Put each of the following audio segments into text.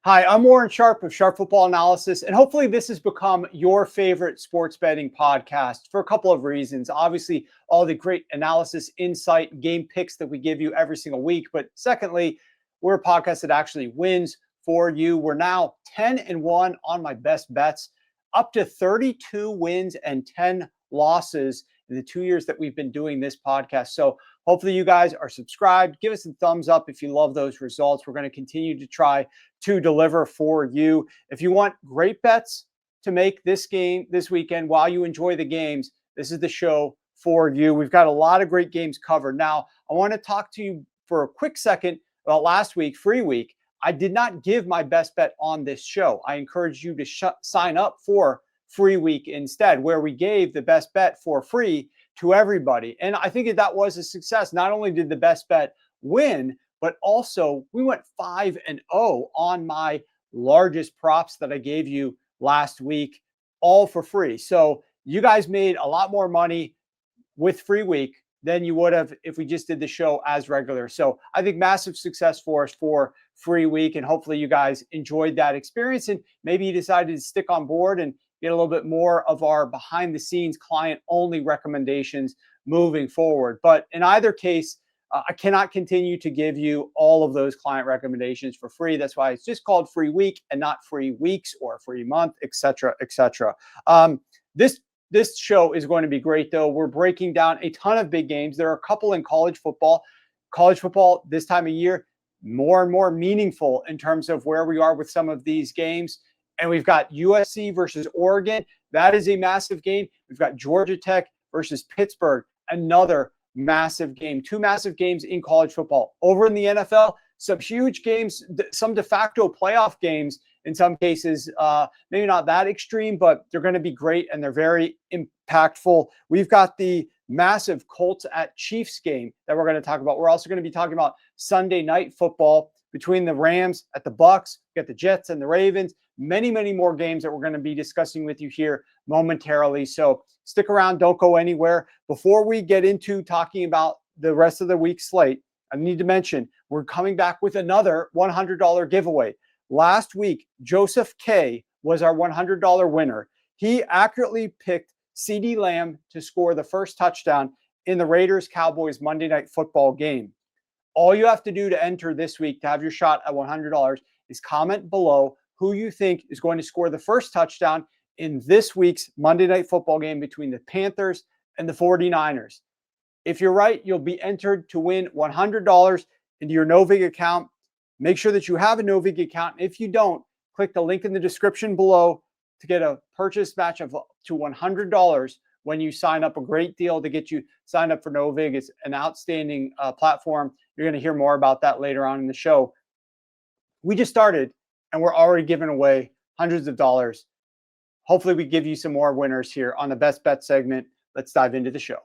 Hi, I'm Warren Sharp of Sharp Football Analysis, and hopefully this has become your favorite sports betting podcast for a couple of reasons. Obviously, all the great analysis, insight, game picks that we give you every single week. But secondly, we're a podcast that actually wins for you. We're now 10-1 on my best bets, up to 32 wins and 10 losses in the 2 years that we've been doing this podcast. So hopefully you guys are subscribed. Give us a thumbs up if you love those results. We're going to continue to try to deliver for you. If you want great bets to make this weekend while you enjoy the games, this is the show for you. We've got a lot of great games covered. Now, I want to talk to you for a quick second about last week, free week. I did not give my best bet on this show. I encourage you to sign up for free week instead, where we gave the best bet for free to everybody. And I think that was a success. Not only did the best bet win, but also we went 5-0 on my largest props that I gave you last week, all for free. So you guys made a lot more money with free week than you would have if we just did the show as regular. So I think massive success for us for free week. And hopefully you guys enjoyed that experience and maybe you decided to stick on board and get a little bit more of our behind the scenes client only recommendations moving forward. But in either case, I cannot continue to give you all of those client recommendations for free. That's why it's just called free week and not free weeks or free month, et cetera, et cetera. This show is going to be great, though. We're breaking down a ton of big games. There are a couple in college football. College football this time of year, more and more meaningful in terms of where we are with some of these games. And we've got USC versus Oregon. That is a massive game. We've got Georgia Tech versus Pittsburgh, another massive game. Two massive games in college football. Over in the NFL, some huge games, some de facto playoff games in some cases, maybe not that extreme, but they're going to be great and they're very impactful. We've got the massive Colts at Chiefs game that we're going to talk about. We're also going to be talking about Sunday night football between the Rams at the Bucs, we got the Jets and the Ravens, many, many more games that we're going to be discussing with you here momentarily. So stick around, don't go anywhere. Before we get into talking about the rest of the week slate, I need to mention we're coming back with another $100 giveaway. Last week, Joseph K was our $100 winner. He accurately picked CeeDee Lamb to score the first touchdown in the Raiders-Cowboys Monday Night Football game. All you have to do to enter this week to have your shot at $100 is comment below who you think is going to score the first touchdown in this week's Monday Night Football game between the Panthers and the 49ers. If you're right, you'll be entered to win $100 into your Novig account. Make sure that you have a Novig account. If you don't, click the link in the description below to get a purchase match of up to $100 when you sign up. A great deal to get you signed up for Novig. It's an outstanding platform. You're going to hear more about that later on in the show. We just started and we're already giving away hundreds of dollars. Hopefully we give you some more winners here on the Best Bet segment. Let's dive into the show.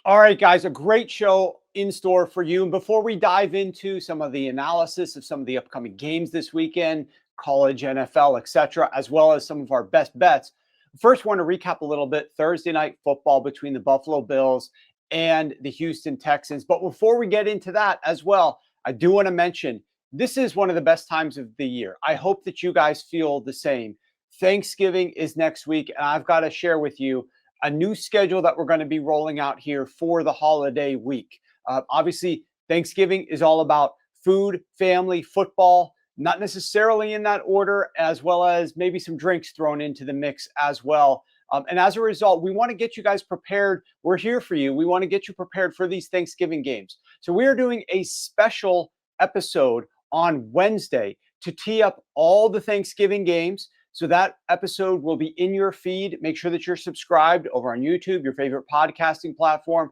All right, guys, a great show in store for you. And before we dive into some of the analysis of some of the upcoming games this weekend, college, NFL, etc., as well as some of our best bets, first want to recap a little bit Thursday night football between the Buffalo Bills and the Houston Texans. But before we get into that as well, I do want to mention this is one of the best times of the year. I hope that you guys feel the same. Thanksgiving is next week, and I've got to share with you a new schedule that we're going to be rolling out here for the holiday week. Obviously, Thanksgiving is all about food, family, football, not necessarily in that order, as well as maybe some drinks thrown into the mix as well. And as a result, we want to get you guys prepared. We're here for you. We want to get you prepared for these Thanksgiving games. So we are doing a special episode on Wednesday to tee up all the Thanksgiving games. So that episode will be in your feed. Make sure that you're subscribed over on YouTube, your favorite podcasting platform.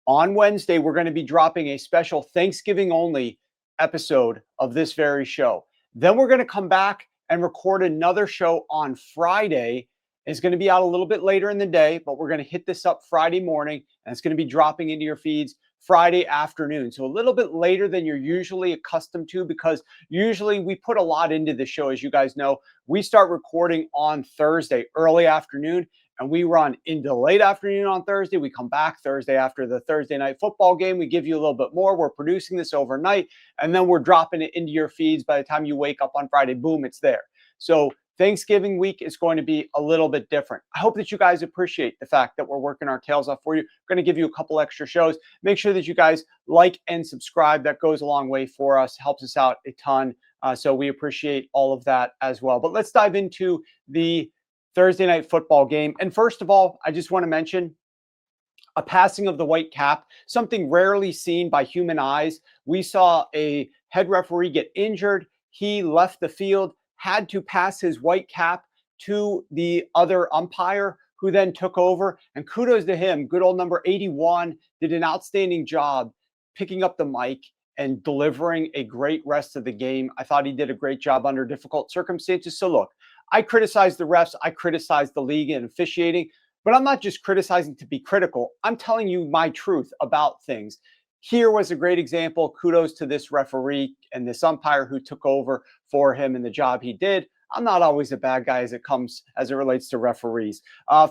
On Wednesday, we're going to be dropping a special Thanksgiving only episode of this very show. Then we're going to come back and record another show on Friday. It's going to be out a little bit later in the day, but we're going to hit this up Friday morning, and it's going to be dropping into your feeds Friday afternoon. So a little bit later than you're usually accustomed to, because usually we put a lot into the show. As you guys know, we start recording on Thursday, early afternoon, and we run into late afternoon on Thursday. We come back Thursday after the Thursday night football game. We give you a little bit more. We're producing this overnight, and then we're dropping it into your feeds. By the time you wake up on Friday, boom, it's there. So Thanksgiving week is going to be a little bit different. I hope that you guys appreciate the fact that we're working our tails off for you. We're going to give you a couple extra shows. Make sure that you guys like and subscribe. That goes a long way for us, helps us out a ton. So we appreciate all of that as well. But let's dive into the Thursday night football game. And first of all, I just want to mention a passing of the white cap, something rarely seen by human eyes. We saw a head referee get injured. He left the field, had to pass his white cap to the other umpire, who then took over. And kudos to him. Good old number 81 did an outstanding job picking up the mic and delivering a great rest of the game. I thought he did a great job under difficult circumstances. So look, I criticize the refs. I criticize the league and officiating, but I'm not just criticizing to be critical. I'm telling you my truth about things. Here was a great example. Kudos to this referee and this umpire who took over for him and the job he did. I'm not always a bad guy as it relates to referees.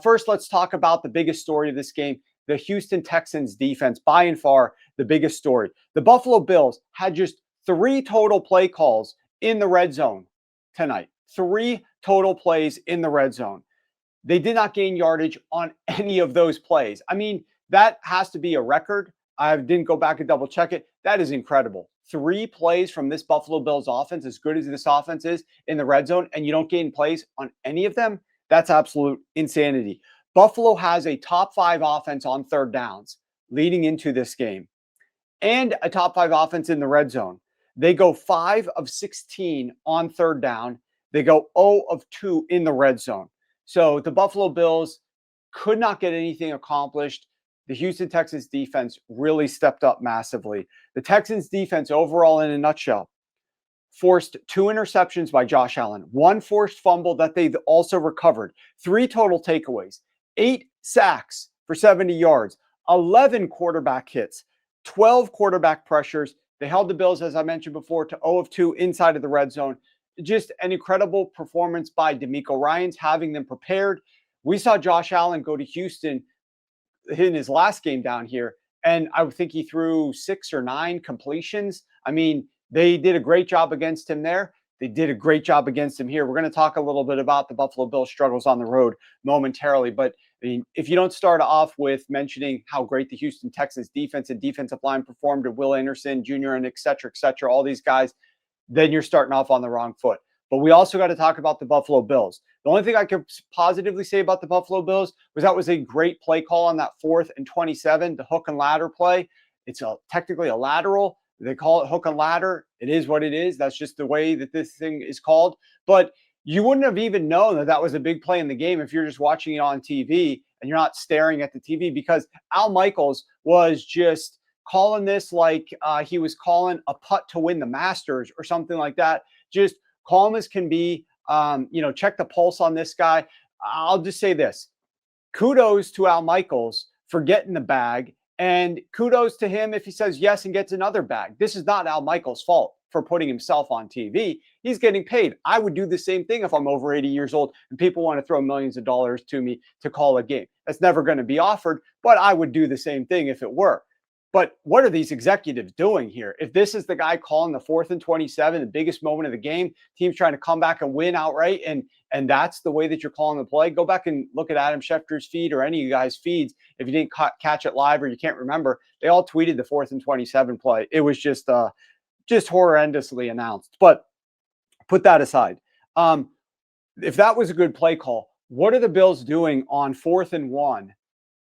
First, let's talk about the biggest story of this game. The Houston Texans defense, by and far the biggest story. The Buffalo Bills had just 3 total play calls in the red zone tonight. 3 total plays in the red zone. They did not gain yardage on any of those plays. I mean, that has to be a record. I didn't go back and double check it. That is incredible. 3 plays from this Buffalo Bills offense, as good as this offense is in the red zone, and you don't gain plays on any of them. That's absolute insanity. Buffalo has a top 5 offense on third downs leading into this game, and a top 5 offense in the red zone. They go 5 of 16 on third down. They go 0 of 2 in the red zone. So the Buffalo Bills could not get anything accomplished. The Houston Texans defense really stepped up massively. The Texans defense overall, in a nutshell, forced 2 interceptions by Josh Allen, 1 forced fumble that they also recovered, 3 total takeaways, 8 sacks for 70 yards, 11 quarterback hits, 12 quarterback pressures. They held the Bills, as I mentioned before, to 0 of 2 inside of the red zone. Just an incredible performance by DeMeco Ryans, having them prepared. We saw Josh Allen go to Houston in his last game down here, and I think he threw 6 or 9 completions. I mean, they did a great job against him there. They did a great job against him here. We're going to talk a little bit about the Buffalo Bills' struggles on the road momentarily, but I mean, if you don't start off with mentioning how great the Houston Texans defense and defensive line performed, to Will Anderson Jr. and et cetera, all these guys, then you're starting off on the wrong foot. But we also got to talk about the Buffalo Bills. The only thing I could positively say about the Buffalo Bills was that was a great play call on that 4th and 27, the hook and ladder play. It's technically a lateral. They call it hook and ladder. It is what it is. That's just the way that this thing is called. But you wouldn't have even known that that was a big play in the game if you're just watching it on TV and you're not staring at the TV, because Al Michaels was just calling this like he was calling a putt to win the Masters or something like that. Just calm as can be. Check the pulse on this guy. I'll just say this. Kudos to Al Michaels for getting the bag, and kudos to him if he says yes and gets another bag. This is not Al Michaels' fault for putting himself on TV. He's getting paid. I would do the same thing if I'm over 80 years old and people want to throw millions of dollars to me to call a game. That's never going to be offered, but I would do the same thing if it were. But what are these executives doing here? If this is the guy calling the 4th and 27, the biggest moment of the game, team's trying to come back and win outright, and that's the way that you're calling the play, go back and look at Adam Schefter's feed or any of you guys' feeds. If you didn't catch it live or you can't remember, they all tweeted the 4th and 27 play. It was just horrendously announced. But put that aside. If that was a good play call, what are the Bills doing on 4th and 1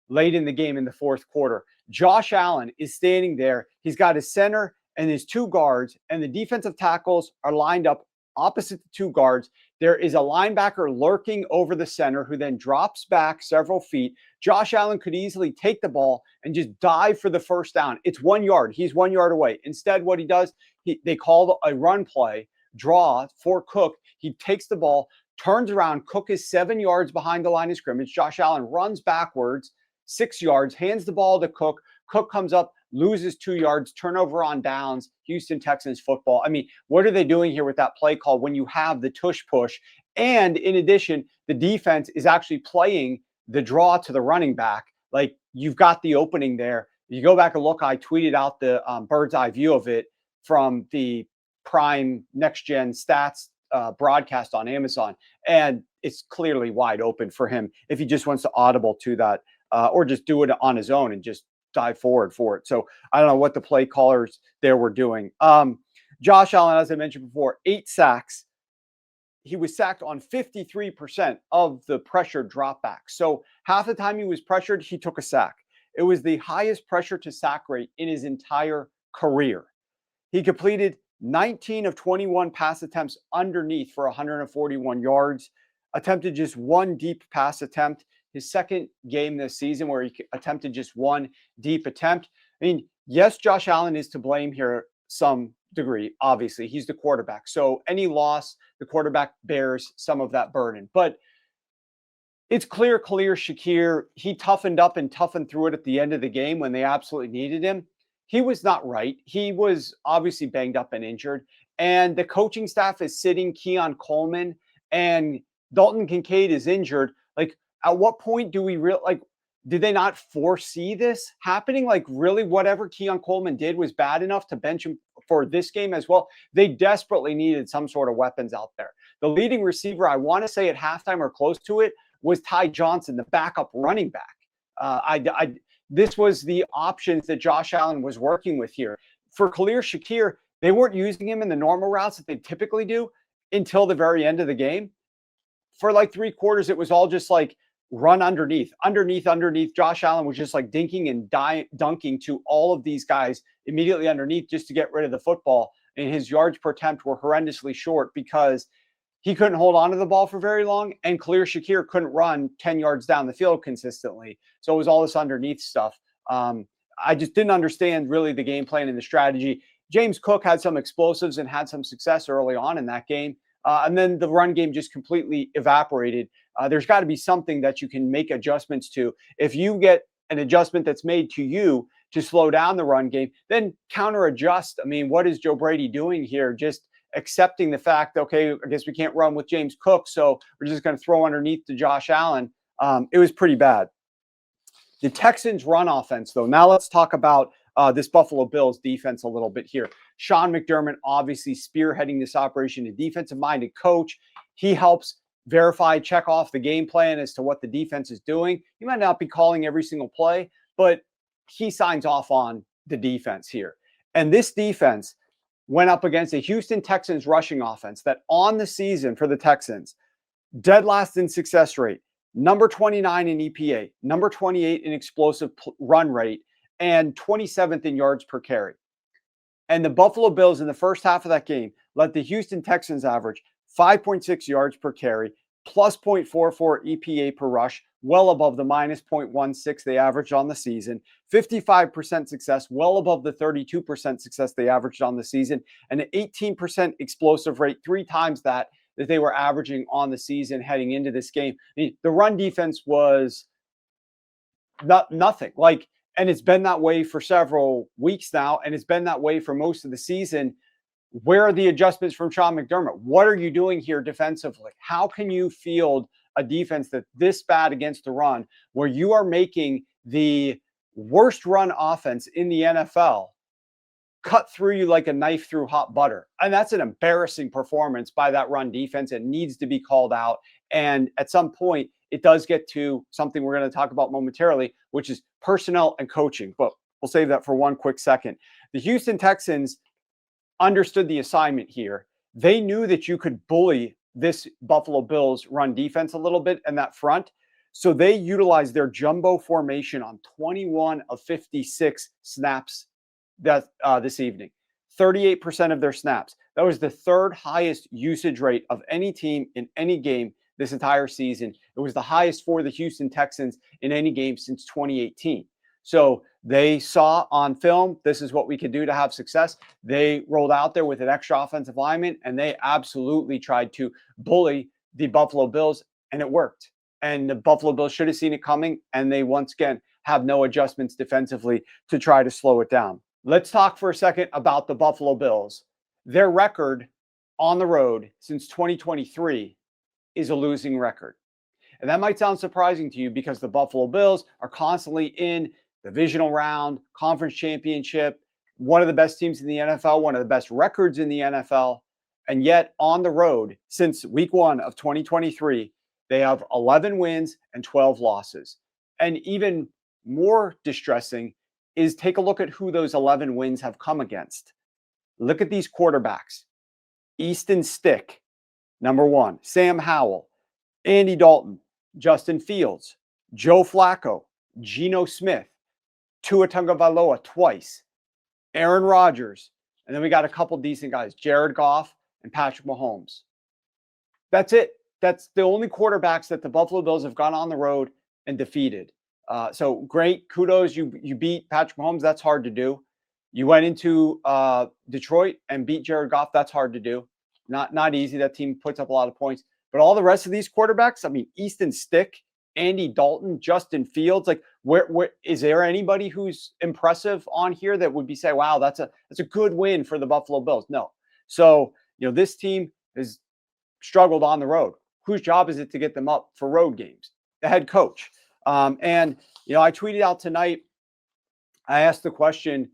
late in the game in the 4th quarter? Josh Allen is standing there. He's got his center and his 2 guards, and the defensive tackles are lined up opposite the 2 guards. There is a linebacker lurking over the center who then drops back several feet. Josh Allen could easily take the ball and just dive for the first down. It's 1 yard. He's 1 yard away. Instead, what he does, they call a run play, draw for Cook. He takes the ball, turns around. Cook is 7 yards behind the line of scrimmage. Josh Allen runs backwards 6 yards, hands the ball to Cook. Cook comes up, loses 2 yards, turnover on downs, Houston Texans football. I mean, what are they doing here with that play call when you have the tush push? And in addition, the defense is actually playing the draw to the running back. Like, you've got the opening there. You go back and look, I tweeted out the bird's eye view of it from the Prime Next Gen Stats broadcast on Amazon. And it's clearly wide open for him if he just wants to audible to that or just do it on his own and just dive forward for it. So I don't know what the play callers there were doing. Josh Allen, as I mentioned before, 8 sacks. He was sacked on 53% of the pressure dropbacks. So half the time he was pressured, he took a sack. It was the highest pressure to sack rate in his entire career. He completed 19 of 21 pass attempts underneath for 141 yards, attempted just 1 deep pass attempt. His second game this season where he attempted just 1 deep attempt. I mean, yes, Josh Allen is to blame here some degree. Obviously, he's the quarterback. So any loss, the quarterback bears some of that burden. But it's clear Shakir, he toughened up and toughened through it at the end of the game when they absolutely needed him. He was not right. He was obviously banged up and injured. And the coaching staff is sitting Keon Coleman and Dalton Kincaid is injured. Like, at what point do we did they not foresee this happening? Like, really, whatever Keon Coleman did was bad enough to bench him for this game as well? They desperately needed some sort of weapons out there. The leading receiver, I want to say at halftime or close to it, was Ty Johnson, the backup running back. This was the options that Josh Allen was working with here. For Khalil Shakir, they weren't using him in the normal routes that they typically do until the very end of the game. For like 3 quarters, it was all just like run underneath. Josh Allen was just like dinking and dunking to all of these guys immediately underneath just to get rid of the football. And his yards per attempt were horrendously short because he couldn't hold on to the ball for very long, and Khalil Shakir couldn't run 10 yards down the field consistently. So it was all this underneath stuff. I just didn't understand really the game plan and the strategy. James Cook had some explosives and had some success early on in that game. And then the run game just completely evaporated. There's got to be something that you can make adjustments to. If you get an adjustment that's made to you to slow down the run game, then counter adjust. I mean, what is Joe Brady doing here? Just accepting the fact, okay, I guess we can't run with James Cook, so we're just going to throw underneath to Josh Allen. It was pretty bad. The Texans run offense, though. Now let's talk about this Buffalo Bills defense a little bit here. Sean McDermott obviously spearheading this operation, a defensive-minded coach. He helps verify, check off the game plan as to what the defense is doing. He might not be calling every single play, but he signs off on the defense here. And this defense went up against a Houston Texans rushing offense that on the season for the Texans, dead last in success rate, number 29 in EPA, number 28 in explosive run rate, and 27th in yards per carry. And the Buffalo Bills in the first half of that game let the Houston Texans average 5.6 yards per carry, plus 0.44 EPA per rush, well above the minus 0.16 they averaged on the season, 55% success, well above the 32% success they averaged on the season, and an 18% explosive rate, 3 times that they were averaging on the season heading into this game. I mean, the run defense was nothing. And it's been that way for several weeks now, and it's been that way for most of the season. Where are the adjustments from Sean McDermott? What are you doing here defensively? How can you field a defense that's this bad against the run, where you are making the worst run offense in the NFL cut through you like a knife through hot butter? And that's an embarrassing performance by that run defense. It needs to be called out. And at some point, it does get to something we're going to talk about momentarily, which is personnel and coaching. But we'll save that for one quick second. The Houston Texans understood the assignment here. They knew that you could bully this Buffalo Bills run defense a little bit in that front. So they utilized their jumbo formation on 21 of 56 snaps this evening. 38% of their snaps. That was the 3rd highest usage rate of any team in any game this entire season. It was the highest for the Houston Texans in any game since 2018. So they saw on film, this is what we could do to have success. They rolled out there with an extra offensive lineman, and they absolutely tried to bully the Buffalo Bills, and it worked. And the Buffalo Bills should have seen it coming, and they once again have no adjustments defensively to try to slow it down. Let's talk for a second about the Buffalo Bills. Their record on the road since 2023 is a losing record. And that might sound surprising to you because the Buffalo Bills are constantly in divisional round, conference championship, one of the best teams in the NFL, one of the best records in the NFL. And yet on the road, since week 1 of 2023, they have 11 wins and 12 losses. And even more distressing is take a look at who those 11 wins have come against. Look at these quarterbacks. Easton Stick, number 1. Sam Howell, Andy Dalton, Justin Fields, Joe Flacco, Geno Smith, Tua Tagovailoa twice, Aaron Rodgers, and then we got a couple decent guys, Jared Goff and Patrick Mahomes. That's it. That's the only quarterbacks that the Buffalo Bills have gone on the road and defeated. So great, kudos. You beat Patrick Mahomes. That's hard to do. You went into Detroit and beat Jared Goff. That's hard to do. Not easy. That team puts up a lot of points. But all the rest of these quarterbacks, I mean, Easton Stick, Andy Dalton, Justin Fields, like where is there anybody who's impressive on here that would be say, wow, that's a good win for the Buffalo Bills? No. So, this team has struggled on the road. Whose job is it to get them up for road games? The head coach. And I tweeted out tonight, I asked the question,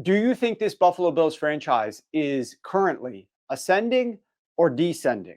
do you think this Buffalo Bills franchise is currently ascending or descending?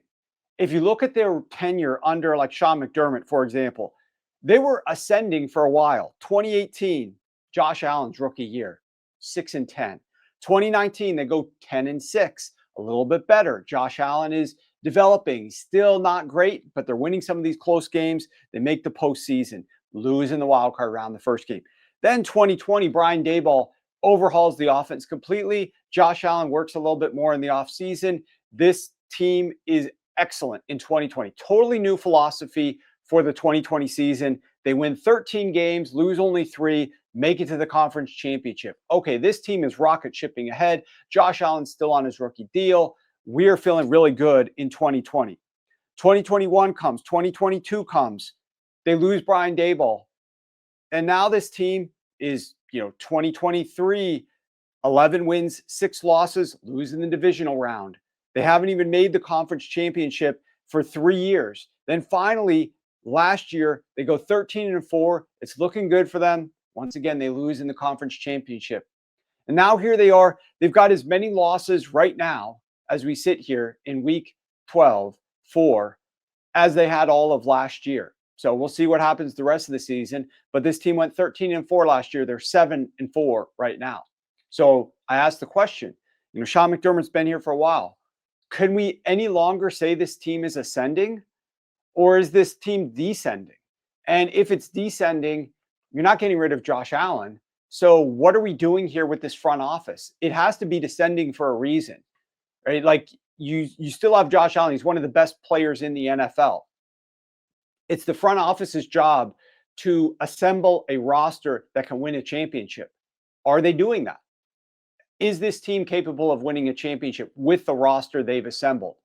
If you look at their tenure under like Sean McDermott, for example, they were ascending for a while. 2018, Josh Allen's rookie year, 6-10. 2019, they go 10-6, a little bit better. Josh Allen is developing, still not great, but they're winning some of these close games. They make the postseason, lose in the wild card round the first game. Then 2020, Brian Daboll overhauls the offense completely. Josh Allen works a little bit more in the offseason. This team is excellent in 2020. Totally new philosophy for the 2020 season. They win 13 games, lose only 3, make it to the conference championship. Okay, this team is rocket shipping ahead. Josh Allen's still on his rookie deal. We are feeling really good in 2020. 2021 comes, 2022 comes. They lose Brian Daboll. And now this team is, 2023, 11 wins, 6 losses, losing the divisional round. They haven't even made the conference championship for 3 years. Then finally, last year, they go 13-4. It's looking good for them. Once again, they lose in the conference championship. And now here they are. They've got as many losses right now as we sit here in week 12, 4, as they had all of last year. So we'll see what happens the rest of the season. But this team went 13-4 last year. They're 7-4 right now. So I asked the question, Sean McDermott's been here for a while. Can we any longer say this team is ascending, or is this team descending? And if it's descending, you're not getting rid of Josh Allen. So what are we doing here with this front office? It has to be descending for a reason, right? Like you still have Josh Allen. He's one of the best players in the NFL. It's the front office's job to assemble a roster that can win a championship. Are they doing that? Is this team capable of winning a championship with the roster they've assembled?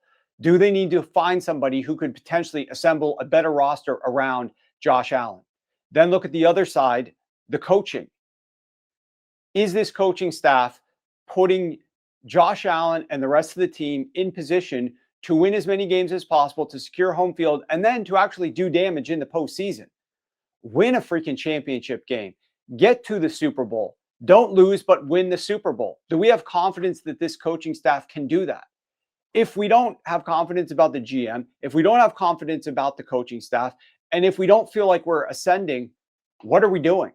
Do they need to find somebody who could potentially assemble a better roster around Josh Allen? Then look at the other side, the coaching. Is this coaching staff putting Josh Allen and the rest of the team in position to win as many games as possible, to secure home field, and then to actually do damage in the postseason? Win a freaking championship game. Get to the Super Bowl. Don't lose, but win the Super Bowl. Do we have confidence that this coaching staff can do that? If we don't have confidence about the GM, if we don't have confidence about the coaching staff, and if we don't feel like we're ascending, what are we doing?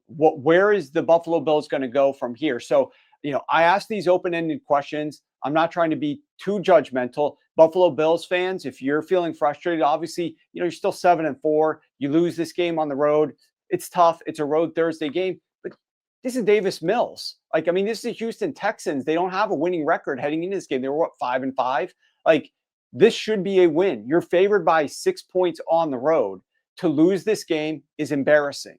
Where is the Buffalo Bills going to go from here? So, I ask these open-ended questions. I'm not trying to be too judgmental. Buffalo Bills fans, if you're feeling frustrated, obviously, you're still 7-4. You lose this game on the road. It's tough. It's a road Thursday game. But this is Davis Mills. This is the Houston Texans. They don't have a winning record heading into this game. They were 5-5? This should be a win. You're favored by 6 points on the road. To lose this game is embarrassing.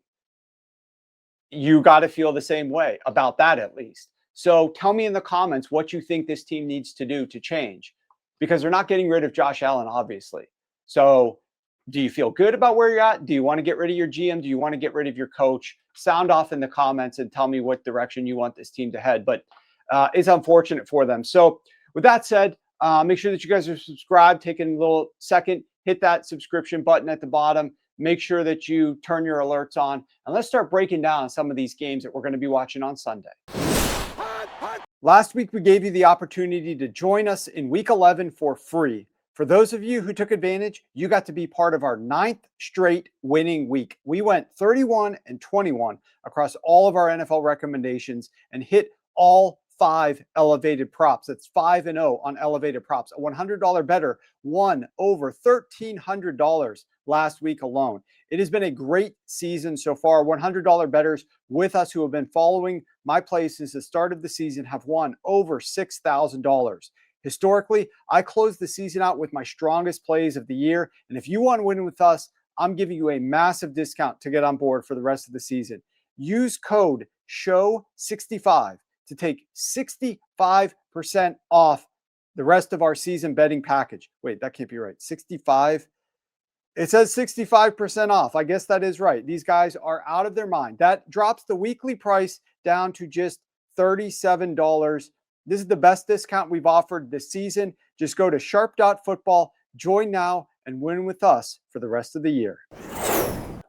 You got to feel the same way about that, at least. So tell me in the comments what you think this team needs to do to change, because they're not getting rid of Josh Allen, obviously. So Do you feel good about where you're at? Do you want to get rid of your GM? Do you want to get rid of your coach? Sound off in the comments and tell me what direction you want this team to head. But it's unfortunate for them. So with that said, make sure that you guys are subscribed. Taking a little second, hit that subscription button at the bottom. Make sure that you turn your alerts on. And let's start breaking down some of these games that we're going to be watching on Sunday. Last week, we gave you the opportunity to join us in Week 11 for free. For those of you who took advantage, you got to be part of our 9th straight winning week. We went 31-21 across all of our NFL recommendations and hit all 5 elevated props. That's 5-0 on elevated props. A $100 better won over $1,300 last week alone. It has been a great season so far. $100 bettors with us who have been following my plays since the start of the season have won over $6,000. Historically, I closed the season out with my strongest plays of the year. And if you want to win with us, I'm giving you a massive discount to get on board for the rest of the season. Use code SHOW65 to take 65% off the rest of our season betting package. Wait, that can't be right. 65. It says 65% off. I guess that is right. These guys are out of their mind. That drops the weekly price down to just $37. This is the best discount we've offered this season. Just go to sharp.football, join now, and win with us for the rest of the year.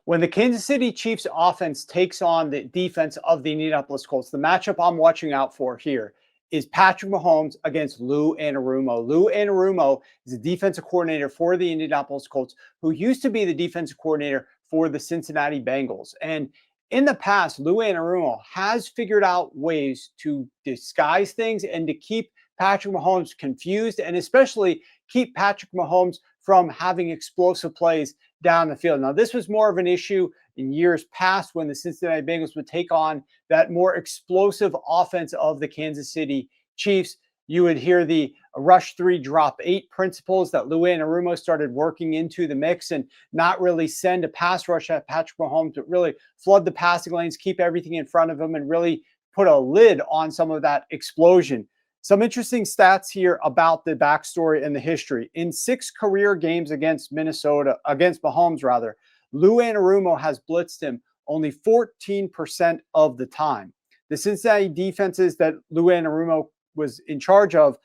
When the Kansas City Chiefs offense takes on the defense of the Indianapolis Colts, the matchup I'm watching out for here is Patrick Mahomes against Lou Anarumo. Lou Anarumo is the defensive coordinator for the Indianapolis Colts, who used to be the defensive coordinator for the Cincinnati Bengals. And in the past, Lou Anarumo has figured out ways to disguise things and to keep Patrick Mahomes confused, and especially keep Patrick Mahomes from having explosive plays down the field. Now, this was more of an issue in years past when the Cincinnati Bengals would take on that more explosive offense of the Kansas City Chiefs. You would hear the rush 3, drop 8 principles that Lou Anarumo started working into the mix, and not really send a pass rush at Patrick Mahomes, but really flood the passing lanes, keep everything in front of him, and really put a lid on some of that explosion. Some interesting stats here about the backstory and the history. In 6 career games against Mahomes rather, Lou Anarumo has blitzed him only 14% of the time. The Cincinnati defenses that Lou Anarumo was in charge of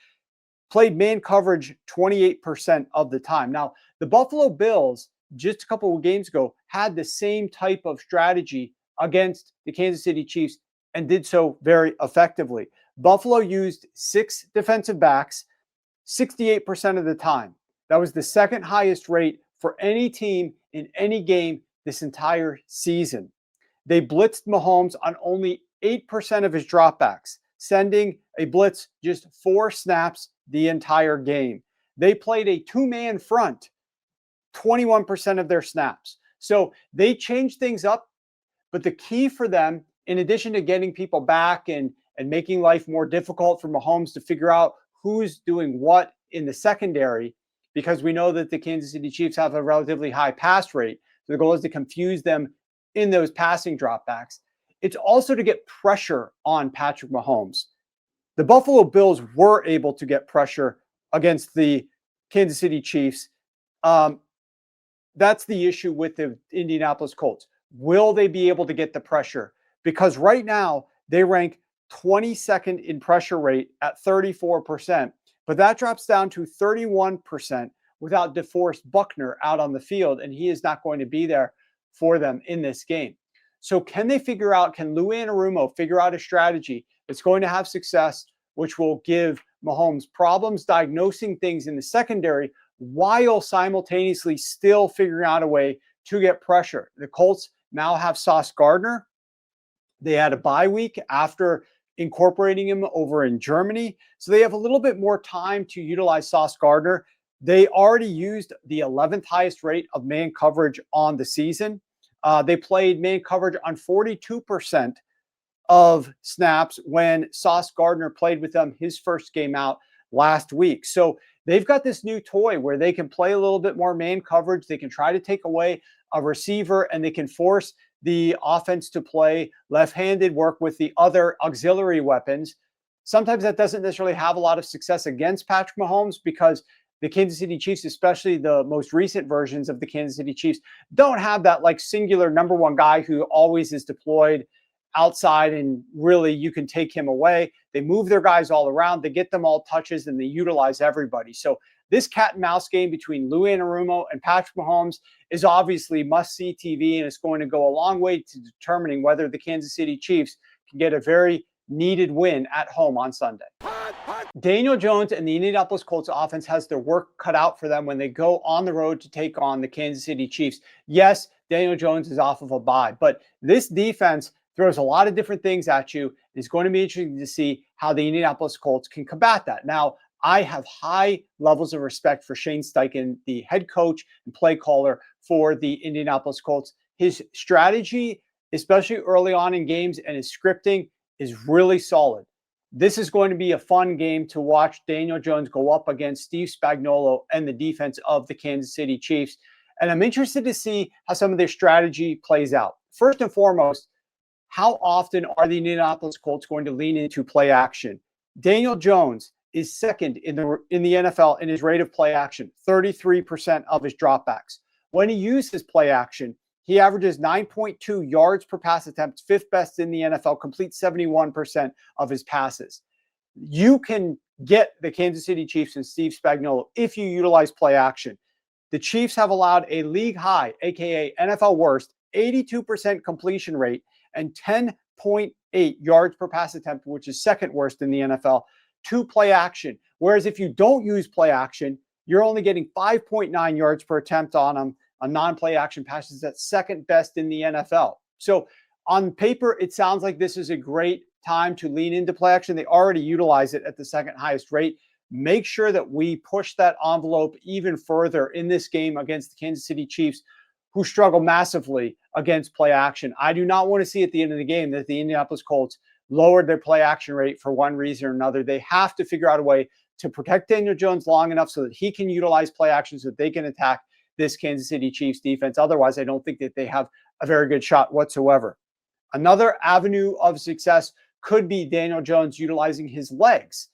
played man coverage 28% of the time. Now, the Buffalo Bills, just a couple of games ago, had the same type of strategy against the Kansas City Chiefs and did so very effectively. Buffalo used 6 defensive backs 68% of the time. That was the second highest rate for any team in any game this entire season. They blitzed Mahomes on only 8% of his dropbacks, sending a blitz just 4 snaps the entire game. They played a 2-man front 21% of their snaps. So they changed things up, but the key for them, in addition to getting people back and making life more difficult for Mahomes to figure out who's doing what in the secondary, because we know that the Kansas City Chiefs have a relatively high pass rate. So the goal is to confuse them in those passing dropbacks. It's also to get pressure on Patrick Mahomes. The Buffalo Bills were able to get pressure against the Kansas City Chiefs. That's the issue with the Indianapolis Colts. Will they be able to get the pressure? Because right now they rank 22nd in pressure rate at 34%, but that drops down to 31% without DeForest Buckner out on the field, and he is not going to be there for them in this game. So can Lou Anarumo figure out a strategy that's going to have success, which will give Mahomes problems diagnosing things in the secondary while simultaneously still figuring out a way to get pressure? The Colts now have Sauce Gardner. They had a bye week after incorporating him over in Germany. So they have a little bit more time to utilize Sauce Gardner. They already used the 11th highest rate of man coverage on the season. They played man coverage on 42% of snaps when Sauce Gardner played with them his first game out last week. So they've got this new toy where they can play a little bit more man coverage. They can try to take away a receiver, and they can force the offense to play left-handed, work with the other auxiliary weapons. Sometimes that doesn't necessarily have a lot of success against Patrick Mahomes because the Kansas City Chiefs, especially the most recent versions of the Kansas City Chiefs, don't have that like singular number one guy who always is deployed outside and really you can take him away. They move their guys all around, they get them all touches, and they utilize everybody. So this cat and mouse game between Lou Anarumo and Patrick Mahomes is obviously must-see TV, and it's going to go a long way to determining whether the Kansas City Chiefs can get a very needed win at home on Sunday. Daniel Jones and the Indianapolis Colts offense has their work cut out for them when they go on the road to take on the Kansas City Chiefs. Yes, Daniel Jones is off of a bye, but this defense throws a lot of different things at you. It's going to be interesting to see how the Indianapolis Colts can combat that. Now, I have high levels of respect for Shane Steichen, the head coach and play caller for the Indianapolis Colts. His strategy, especially early on in games, and his scripting is really solid. This is going to be a fun game to watch Daniel Jones go up against Steve Spagnuolo and the defense of the Kansas City Chiefs. And I'm interested to see how some of their strategy plays out. First and foremost, how often are the Indianapolis Colts going to lean into play action? Daniel Jones is second in the NFL in his rate of play action, 33% of his dropbacks. When he uses play action, he averages 9.2 yards per pass attempt, fifth best in the NFL, completes 71% of his passes. You can get the Kansas City Chiefs and Steve Spagnuolo if you utilize play action. The Chiefs have allowed a league high, aka NFL worst, 82% completion rate and 10.8 yards per pass attempt, which is second worst in the NFL, to play action. Whereas if you don't use play action, you're only getting 5.9 yards per attempt on them. A non-play action passes, that's second best in the NFL. So on paper, it sounds like this is a great time to lean into play action. They already utilize it at the second highest rate. Make sure that we push that envelope even further in this game against the Kansas City Chiefs, who struggle massively against play action. I do not want to see at the end of the game that the Indianapolis Colts lowered their play action rate for one reason or another. They have to figure out a way to protect Daniel Jones long enough so that he can utilize play action so that they can attack this Kansas City Chiefs defense. Otherwise, I don't think that they have a very good shot whatsoever. Another avenue of success could be Daniel Jones utilizing his legs.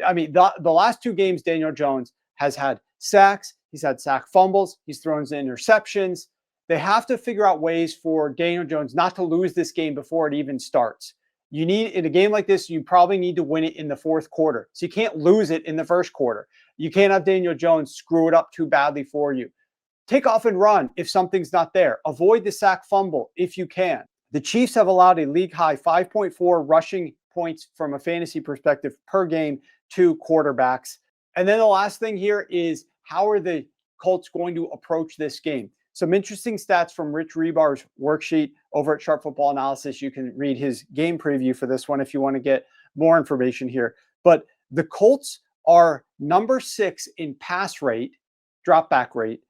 I mean, the last two games, Daniel Jones has had sacks. He's had sack fumbles. He's thrown interceptions. They have to figure out ways for Daniel Jones not to lose this game before it even starts. You need, in a game like this, you probably need to win it in the fourth quarter. So you can't lose it in the first quarter. You can't have Daniel Jones screw it up too badly for you. Take off and run if something's not there. Avoid the sack fumble if you can. The Chiefs have allowed a league high 5.4 rushing points from a fantasy perspective per game to quarterbacks. And then the last thing here is, how are the Colts going to approach this game? Some interesting stats from Rich Hribar's worksheet over at Sharp Football Analysis. You can read his game preview for this one if you want to get more information here. But the Colts are number 6 in pass rate, drop back rate,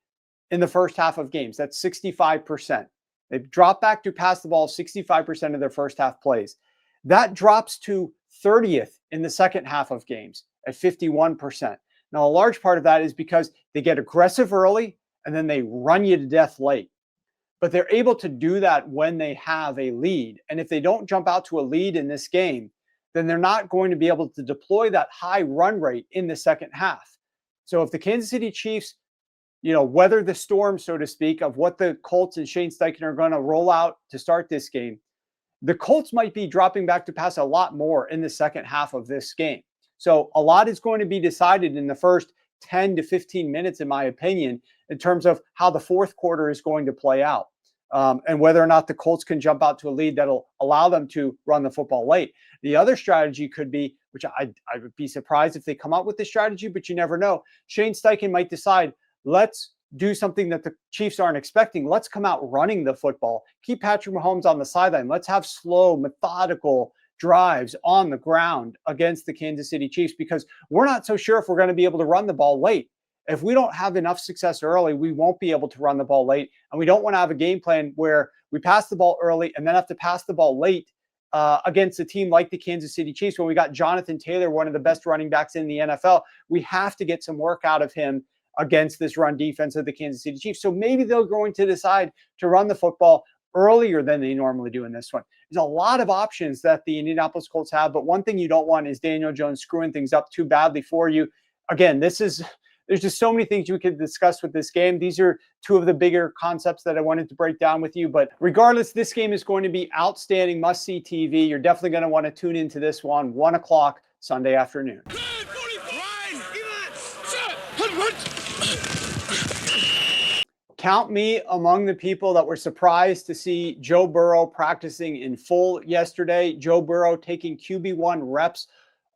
in the first half of games. That's 65%. They've dropped back to pass the ball 65% of their first half plays. That drops to 30th in the second half of games at 51%. Now, a large part of that is because they get aggressive early and then they run you to death late. But they're able to do that when they have a lead. And if they don't jump out to a lead in this game, then they're not going to be able to deploy that high run rate in the second half. So if the Kansas City Chiefs, weather the storm, so to speak, of what the Colts and Shane Steichen are going to roll out to start this game, the Colts might be dropping back to pass a lot more in the second half of this game. So a lot is going to be decided in the first 10 to 15 minutes, in my opinion, in terms of how the fourth quarter is going to play out. And whether or not the Colts can jump out to a lead that'll allow them to run the football late. The other strategy could be, which I would be surprised if they come up with this strategy, but you never know. Shane Steichen might decide, let's do something that the Chiefs aren't expecting. Let's come out running the football. Keep Patrick Mahomes on the sideline. Let's have slow, methodical drives on the ground against the Kansas City Chiefs, because we're not so sure if we're going to be able to run the ball late. If we don't have enough success early, we won't be able to run the ball late. And we don't want to have a game plan where we pass the ball early and then have to pass the ball late against a team like the Kansas City Chiefs. When we got Jonathan Taylor, one of the best running backs in the NFL, we have to get some work out of him against this run defense of the Kansas City Chiefs. So maybe they're going to decide to run the football earlier than they normally do in this one. There's a lot of options that the Indianapolis Colts have, but one thing you don't want is Daniel Jones screwing things up too badly for you. Again, this is There's just so many things we could discuss with this game. These are two of the bigger concepts that I wanted to break down with you. But regardless, this game is going to be outstanding, must-see TV. You're definitely going to want to tune into this one, 1 o'clock Sunday afternoon. Count me among the people that were surprised to see Joe Burrow practicing in full yesterday. Joe Burrow taking QB1 reps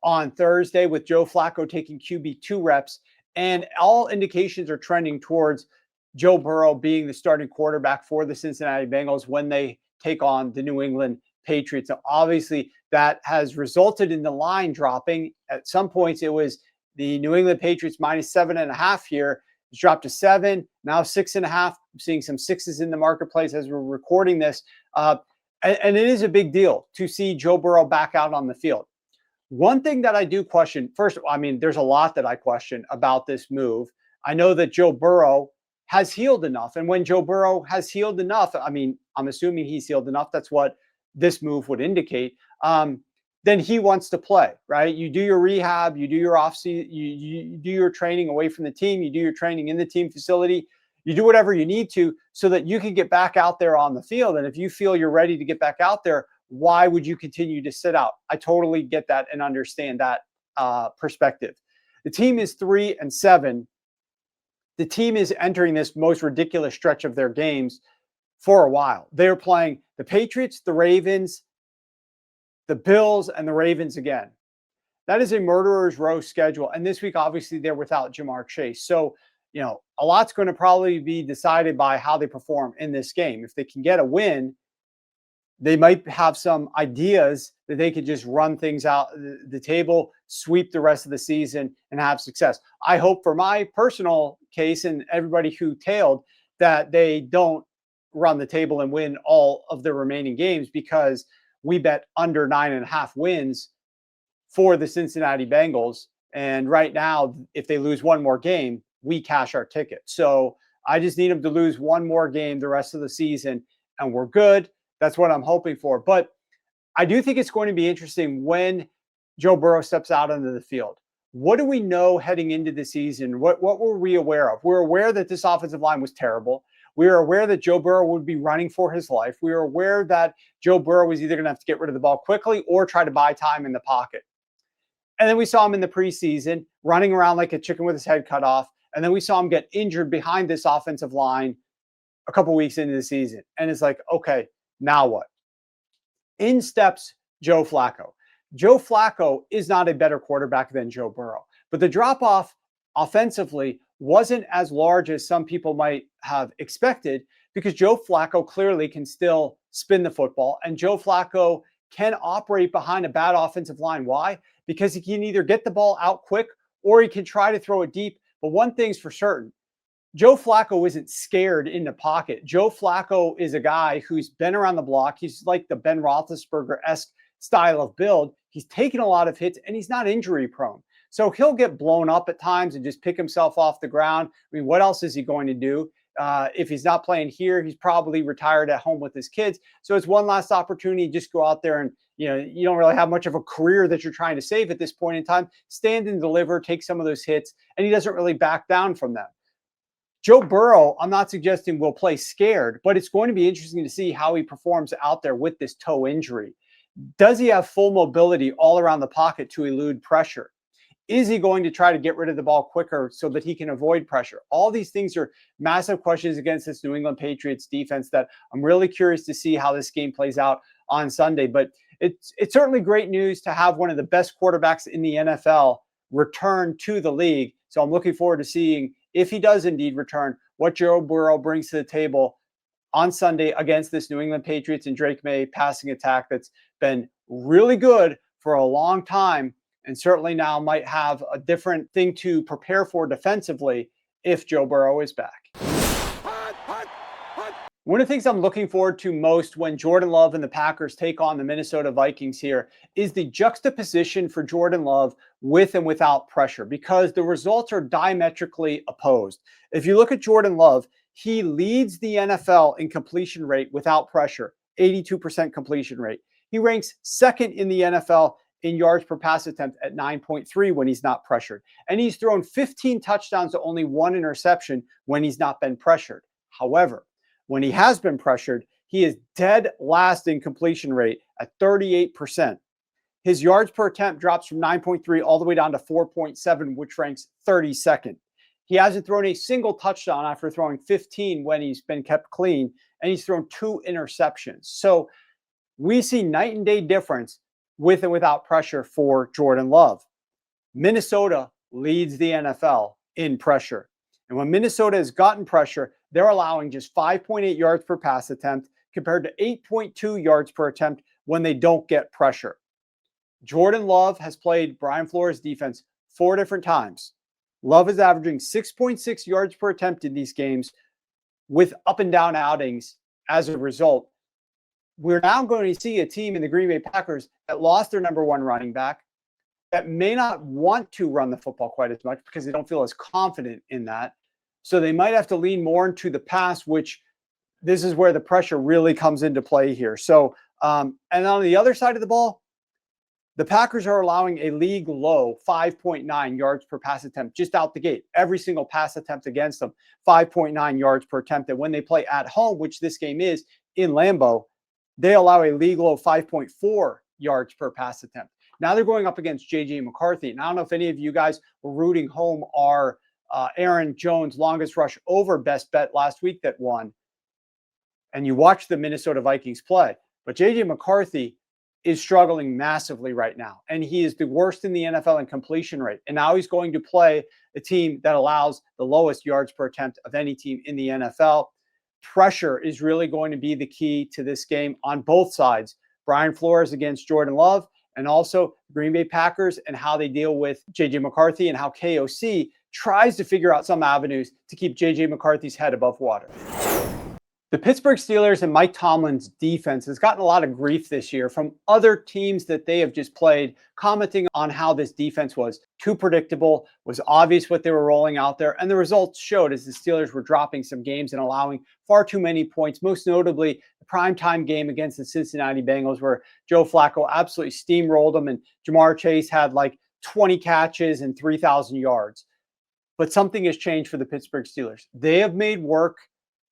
on Thursday, with Joe Flacco taking QB2 reps. And all indications are trending towards Joe Burrow being the starting quarterback for the Cincinnati Bengals when they take on the New England Patriots. Now, obviously, that has resulted in the line dropping. At some points, it was the New England Patriots -7.5 here. It's dropped to 7, now 6.5. I'm seeing some 6s in the marketplace as we're recording this. And it is a big deal to see Joe Burrow back out on the field. One thing that I do question, first, I mean, there's a lot that I question about this move. I know that Joe Burrow has healed enough. And when Joe Burrow has healed enough, I mean, I'm assuming he's healed enough. That's what this move would indicate. Then he wants to play, right? You do your rehab, you do your off-season, you do your training away from the team, you do your training in the team facility, you do whatever you need to so that you can get back out there on the field. And if you feel you're ready to get back out there, why would you continue to sit out? I totally get that and understand that perspective. The team is 3-7. The team is entering this most ridiculous stretch of their games for a while. They're playing the Patriots, the Ravens, the Bills, and the Ravens again. That is a murderer's row schedule. And this week, obviously, they're without Jamar Chase. So, you know, a lot's going to probably be decided by how they perform in this game. If they can get a win, they might have some ideas that they could just run things out the table, sweep the rest of the season, and have success. I hope for my personal case and everybody who tailed that they don't run the table and win all of the remaining games, because we bet under 9.5 wins for the Cincinnati Bengals. And right now, if they lose one more game, we cash our ticket. So I just need them to lose one more game the rest of the season, and we're good. That's what I'm hoping for. But I do think it's going to be interesting when Joe Burrow steps out onto the field. What do we know heading into the season? What were we aware of? We're aware that this offensive line was terrible. We were aware that Joe Burrow would be running for his life. We were aware that Joe Burrow was either going to have to get rid of the ball quickly or try to buy time in the pocket. And then we saw him in the preseason running around like a chicken with his head cut off. And then we saw him get injured behind this offensive line a couple weeks into the season. And it's like, okay, now what? In steps Joe Flacco. Joe Flacco is not a better quarterback than Joe Burrow, but the drop-off offensively wasn't as large as some people might have expected, because Joe Flacco clearly can still spin the football, and Joe Flacco can operate behind a bad offensive line. Why? Because he can either get the ball out quick or he can try to throw it deep. But one thing's for certain, Joe Flacco isn't scared in the pocket. Joe Flacco is a guy who's been around the block. He's like the Ben Roethlisberger-esque style of build. He's taken a lot of hits and he's not injury prone. So he'll get blown up at times and just pick himself off the ground. I mean, what else is he going to do? If he's not playing here, he's probably retired at home with his kids. So it's one last opportunity. Just go out there and, you know, you don't really have much of a career that you're trying to save at this point in time. Stand and deliver, take some of those hits, and he doesn't really back down from them. Joe Burrow, I'm not suggesting will play scared, but it's going to be interesting to see how he performs out there with this toe injury. Does he have full mobility all around the pocket to elude pressure? Is he going to try to get rid of the ball quicker so that he can avoid pressure? All these things are massive questions against this New England Patriots defense that I'm really curious to see how this game plays out on Sunday. But it's certainly great news to have one of the best quarterbacks in the NFL return to the league. So I'm looking forward to seeing, if he does indeed return, what Joe Burrow brings to the table on Sunday against this New England Patriots and Drake May passing attack that's been really good for a long time, and certainly now might have a different thing to prepare for defensively if Joe Burrow is back. One of the things I'm looking forward to most when Jordan Love and the Packers take on the Minnesota Vikings here is the juxtaposition for Jordan Love with and without pressure, because the results are diametrically opposed. If you look at Jordan Love, he leads the NFL in completion rate without pressure, 82% completion rate. He ranks second in the NFL in yards per pass attempt at 9.3 when he's not pressured. And he's thrown 15 touchdowns to only 1 interception when he's not been pressured. However, when he has been pressured, he is dead last in completion rate at 38%. His yards per attempt drops from 9.3 all the way down to 4.7, which ranks 32nd. He hasn't thrown a single touchdown after throwing 15 when he's been kept clean, and he's thrown 2 interceptions. So we see night and day difference with and without pressure for Jordan Love. Minnesota leads the NFL in pressure. And when Minnesota has gotten pressure, they're allowing just 5.8 yards per pass attempt compared to 8.2 yards per attempt when they don't get pressure. Jordan Love has played Brian Flores' defense 4 different times. Love is averaging 6.6 yards per attempt in these games with up and down outings as a result. We're now going to see a team in the Green Bay Packers that lost their number 1 running back, that may not want to run the football quite as much because they don't feel as confident in that. So they might have to lean more into the pass, which this is where the pressure really comes into play here. So, and on the other side of the ball, the Packers are allowing a league low 5.9 yards per pass attempt just out the gate. Every single pass attempt against them, 5.9 yards per attempt. And when they play at home, which this game is in Lambeau, they allow a league low 5.4 yards per pass attempt. Now they're going up against J.J. McCarthy. And I don't know if any of you guys were rooting home our Aaron Jones longest rush over best bet last week that won. And you watched the Minnesota Vikings play. But J.J. McCarthy is struggling massively right now. And he is the worst in the NFL in completion rate. And now he's going to play a team that allows the lowest yards per attempt of any team in the NFL. Pressure is really going to be the key to this game on both sides. Brian Flores against Jordan Love, and also Green Bay Packers and how they deal with J.J. McCarthy and how KOC tries to figure out some avenues to keep J.J. McCarthy's head above water. The Pittsburgh Steelers and Mike Tomlin's defense has gotten a lot of grief this year from other teams that they have just played, commenting on how this defense was too predictable, was obvious what they were rolling out there, and the results showed as the Steelers were dropping some games and allowing far too many points, most notably the primetime game against the Cincinnati Bengals where Joe Flacco absolutely steamrolled them and Jamar Chase had like 20 catches and 3,000 yards. But something has changed for the Pittsburgh Steelers. They have made work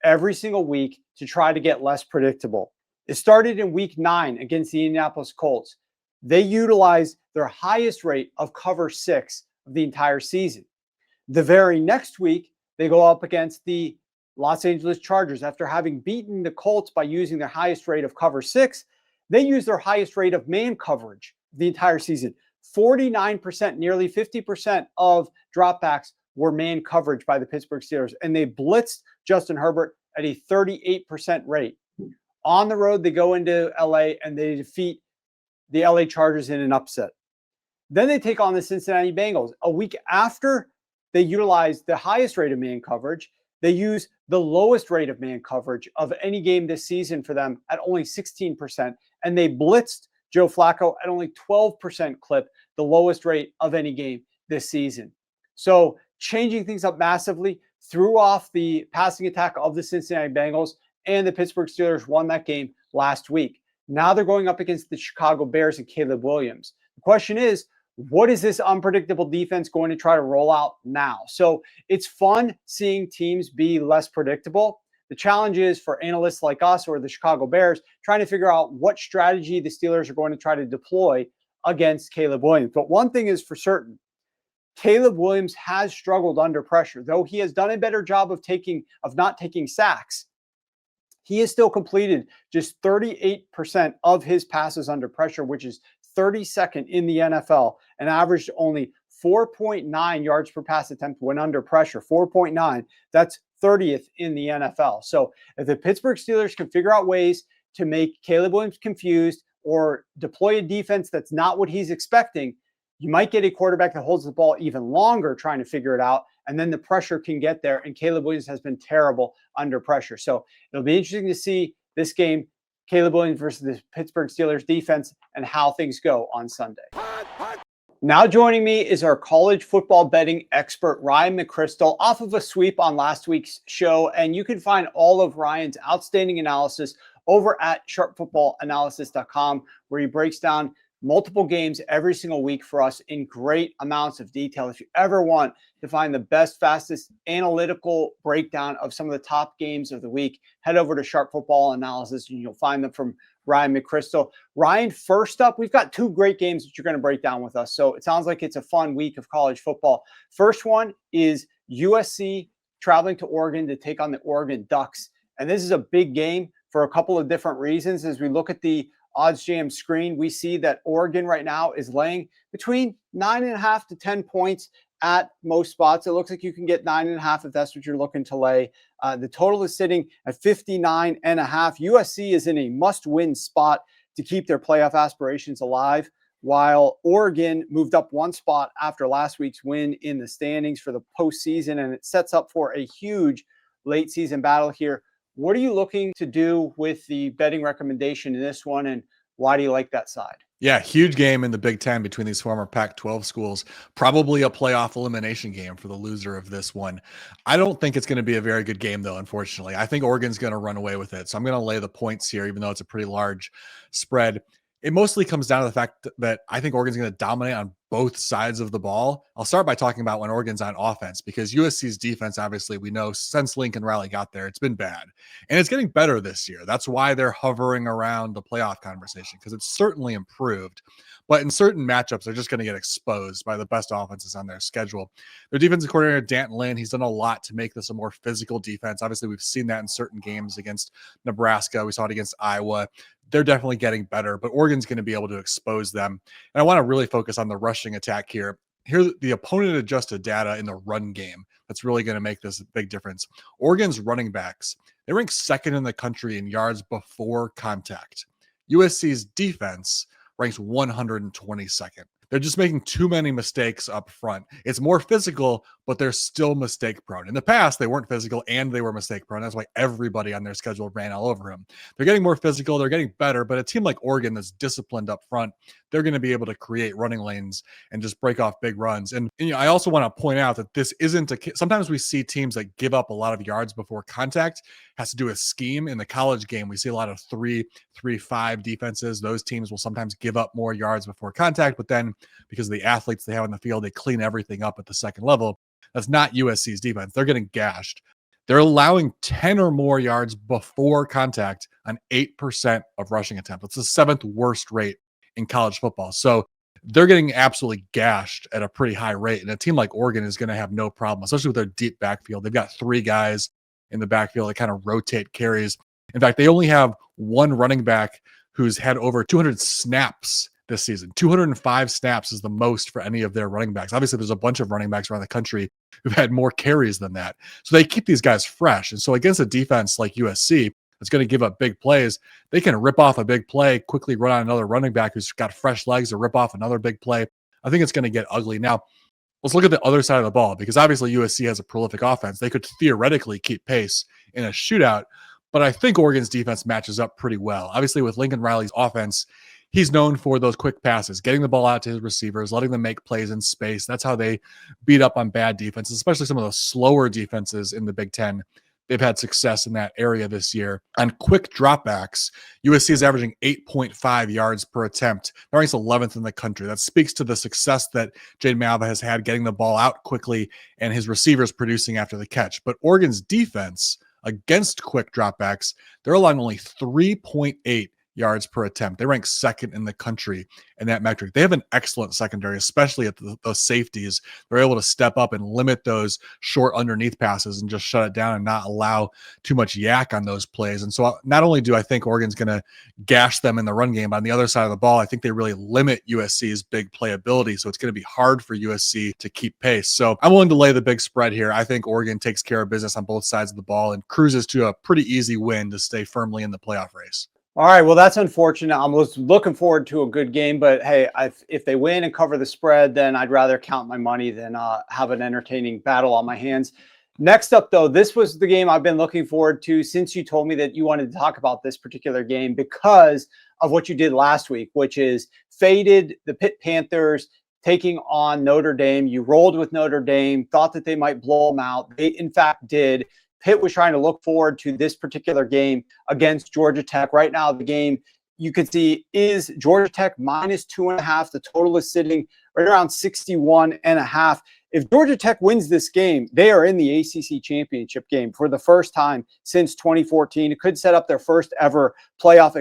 every single week to try to get less predictable. It started in week 9 against the Indianapolis Colts. They utilized their highest rate of cover 6 of the entire season. The very next week, they go up against the Los Angeles Chargers. After having beaten the Colts by using their highest rate of cover 6, they use their highest rate of man coverage the entire season. 49%, nearly 50% of dropbacks were man coverage by the Pittsburgh Steelers, and they blitzed Justin Herbert at a 38% rate. On the road, they go into LA and they defeat the LA Chargers in an upset. Then they take on the Cincinnati Bengals. A week after they utilize the highest rate of man coverage, they use the lowest rate of man coverage of any game this season for them at only 16%, and they blitzed Joe Flacco at only 12% clip, the lowest rate of any game this season. So changing things up massively, threw off the passing attack of the Cincinnati Bengals, and the Pittsburgh Steelers won that game last week. Now they're going up against the Chicago Bears and Caleb Williams. The question is, what is this unpredictable defense going to try to roll out now? So it's fun seeing teams be less predictable. The challenge is for analysts like us or the Chicago Bears trying to figure out what strategy the Steelers are going to try to deploy against Caleb Williams. But one thing is for certain, Caleb Williams has struggled under pressure. Though he has done a better job of not taking sacks, he has still completed just 38% of his passes under pressure, which is 32nd in the NFL, and averaged only 4.9 yards per pass attempt when under pressure. 4.9. That's 30th in the NFL. So if the Pittsburgh Steelers can figure out ways to make Caleb Williams confused or deploy a defense that's not what he's expecting, you might get a quarterback that holds the ball even longer trying to figure it out, and then the pressure can get there, and Caleb Williams has been terrible under pressure. So it'll be interesting to see this game, Caleb Williams versus the Pittsburgh Steelers defense, and how things go on Sunday. Now joining me is our college football betting expert, Ryan McCrystal, off of a sweep on last week's show, and you can find all of Ryan's outstanding analysis over at sharpfootballanalysis.com, where he breaks down multiple games every single week for us in great amounts of detail. If you ever want to find the best, fastest analytical breakdown of some of the top games of the week, head over to Sharp Football Analysis and you'll find them from Ryan McCrystal. Ryan, first up, we've got two great games that you're going to break down with us. So it sounds like it's a fun week of college football. First one is USC traveling to Oregon to take on the Oregon Ducks. And this is a big game for a couple of different reasons. As we look at the OddsJam screen, we see that Oregon right now is laying between 9.5 to 10 points at most spots. It looks like you can get 9.5 if that's what you're looking to lay. The total is sitting at 59.5. USC is in a must-win spot to keep their playoff aspirations alive, while Oregon moved up one spot after last week's win in the standings for the postseason, and it sets up for a huge late season battle here. What are you looking to do with the betting recommendation in this one, and why do you like that side? Yeah, huge game in the Big Ten between these former Pac-12 schools. Probably a playoff elimination game for the loser of this one. I don't think it's going to be a very good game, though, unfortunately. I think Oregon's going to run away with it. So I'm going to lay the points here, even though it's a pretty large spread. It mostly comes down to the fact that I think Oregon's going to dominate on both sides of the ball. I'll start by talking about when Oregon's on offense, because USC's defense, obviously, we know since Lincoln Riley got there, it's been bad. And it's getting better this year. That's why they're hovering around the playoff conversation, because it's certainly improved. But in certain matchups, they're just going to get exposed by the best offenses on their schedule. Their defensive coordinator, Danton Lynn, he's done a lot to make this a more physical defense. Obviously, we've seen that in certain games against Nebraska. We saw it against Iowa. They're definitely getting better, but Oregon's going to be able to expose them. And I want to really focus on the rushing attack here. Here, the opponent adjusted data in the run game. That's really going to make this a big difference. Oregon's running backs, they rank second in the country in yards before contact. USC's defense ranks 122nd. They're just making too many mistakes up front. It's more physical, but they're still mistake prone. In the past, they weren't physical and they were mistake prone. That's why everybody on their schedule ran all over them. They're getting more physical. They're getting better. But a team like Oregon that's disciplined up front, they're going to be able to create running lanes and just break off big runs. And I also want to point out that this isn't sometimes we see teams that give up a lot of yards before contact. It has to do with scheme. In the college game, we see a lot of 3-5 defenses. Those teams will sometimes give up more yards before contact, but then because of the athletes they have on the field, they clean everything up at the second level. That's not USC's defense. They're getting gashed. They're allowing 10 or more yards before contact on 8% of rushing attempts. It's the seventh worst rate in college football. So they're getting absolutely gashed at a pretty high rate. And a team like Oregon is going to have no problem, especially with their deep backfield. They've got three guys in the backfield that kind of rotate carries. In fact, they only have one running back who's had over 200 snaps this season. 205 snaps is the most for any of their running backs. Obviously, there's a bunch of running backs around the country who've had more carries than that. So they keep these guys fresh. And so against a defense like USC that's going to give up big plays, they can rip off a big play, quickly run on another running back who's got fresh legs to rip off another big play. I think it's going to get ugly. Now, let's look at the other side of the ball, because obviously USC has a prolific offense. They could theoretically keep pace in a shootout, but I think Oregon's defense matches up pretty well. Obviously, with Lincoln Riley's offense, he's known for those quick passes, getting the ball out to his receivers, letting them make plays in space. That's how they beat up on bad defenses, especially some of the slower defenses in the Big Ten. They've had success in that area this year. On quick dropbacks, USC is averaging 8.5 yards per attempt. That ranks 11th in the country. That speaks to the success that Jade Malva has had getting the ball out quickly and his receivers producing after the catch. But Oregon's defense against quick dropbacks, they're allowing only 3.8 yards per attempt. They rank second in the country in that metric. They have an excellent secondary, especially at those safeties. They're able to step up and limit those short underneath passes and just shut it down and not allow too much yak on those plays. And so not only do I think Oregon's going to gash them in the run game, but on the other side of the ball, I think they really limit USC's big playability. So it's going to be hard for USC to keep pace. So I'm willing to lay the big spread here. I think Oregon takes care of business on both sides of the ball and cruises to a pretty easy win to stay firmly in the playoff race. All right, well, that's unfortunate. I was looking forward to a good game, but hey, if they win and cover the spread, then I'd rather count my money than have an entertaining battle on my hands. Next up, though, this was the game I've been looking forward to since you told me that you wanted to talk about this particular game because of what you did last week, which is faded the Pitt Panthers taking on Notre Dame. You rolled with Notre Dame, thought that they might blow them out. They, in fact, did. Pitt was trying to look forward to this particular game against Georgia Tech. Right now, the game you could see is Georgia Tech -2.5. The total is sitting right around 61.5. If Georgia Tech wins this game, they are in the ACC championship game for the first time since 2014. It could set up their first ever playoff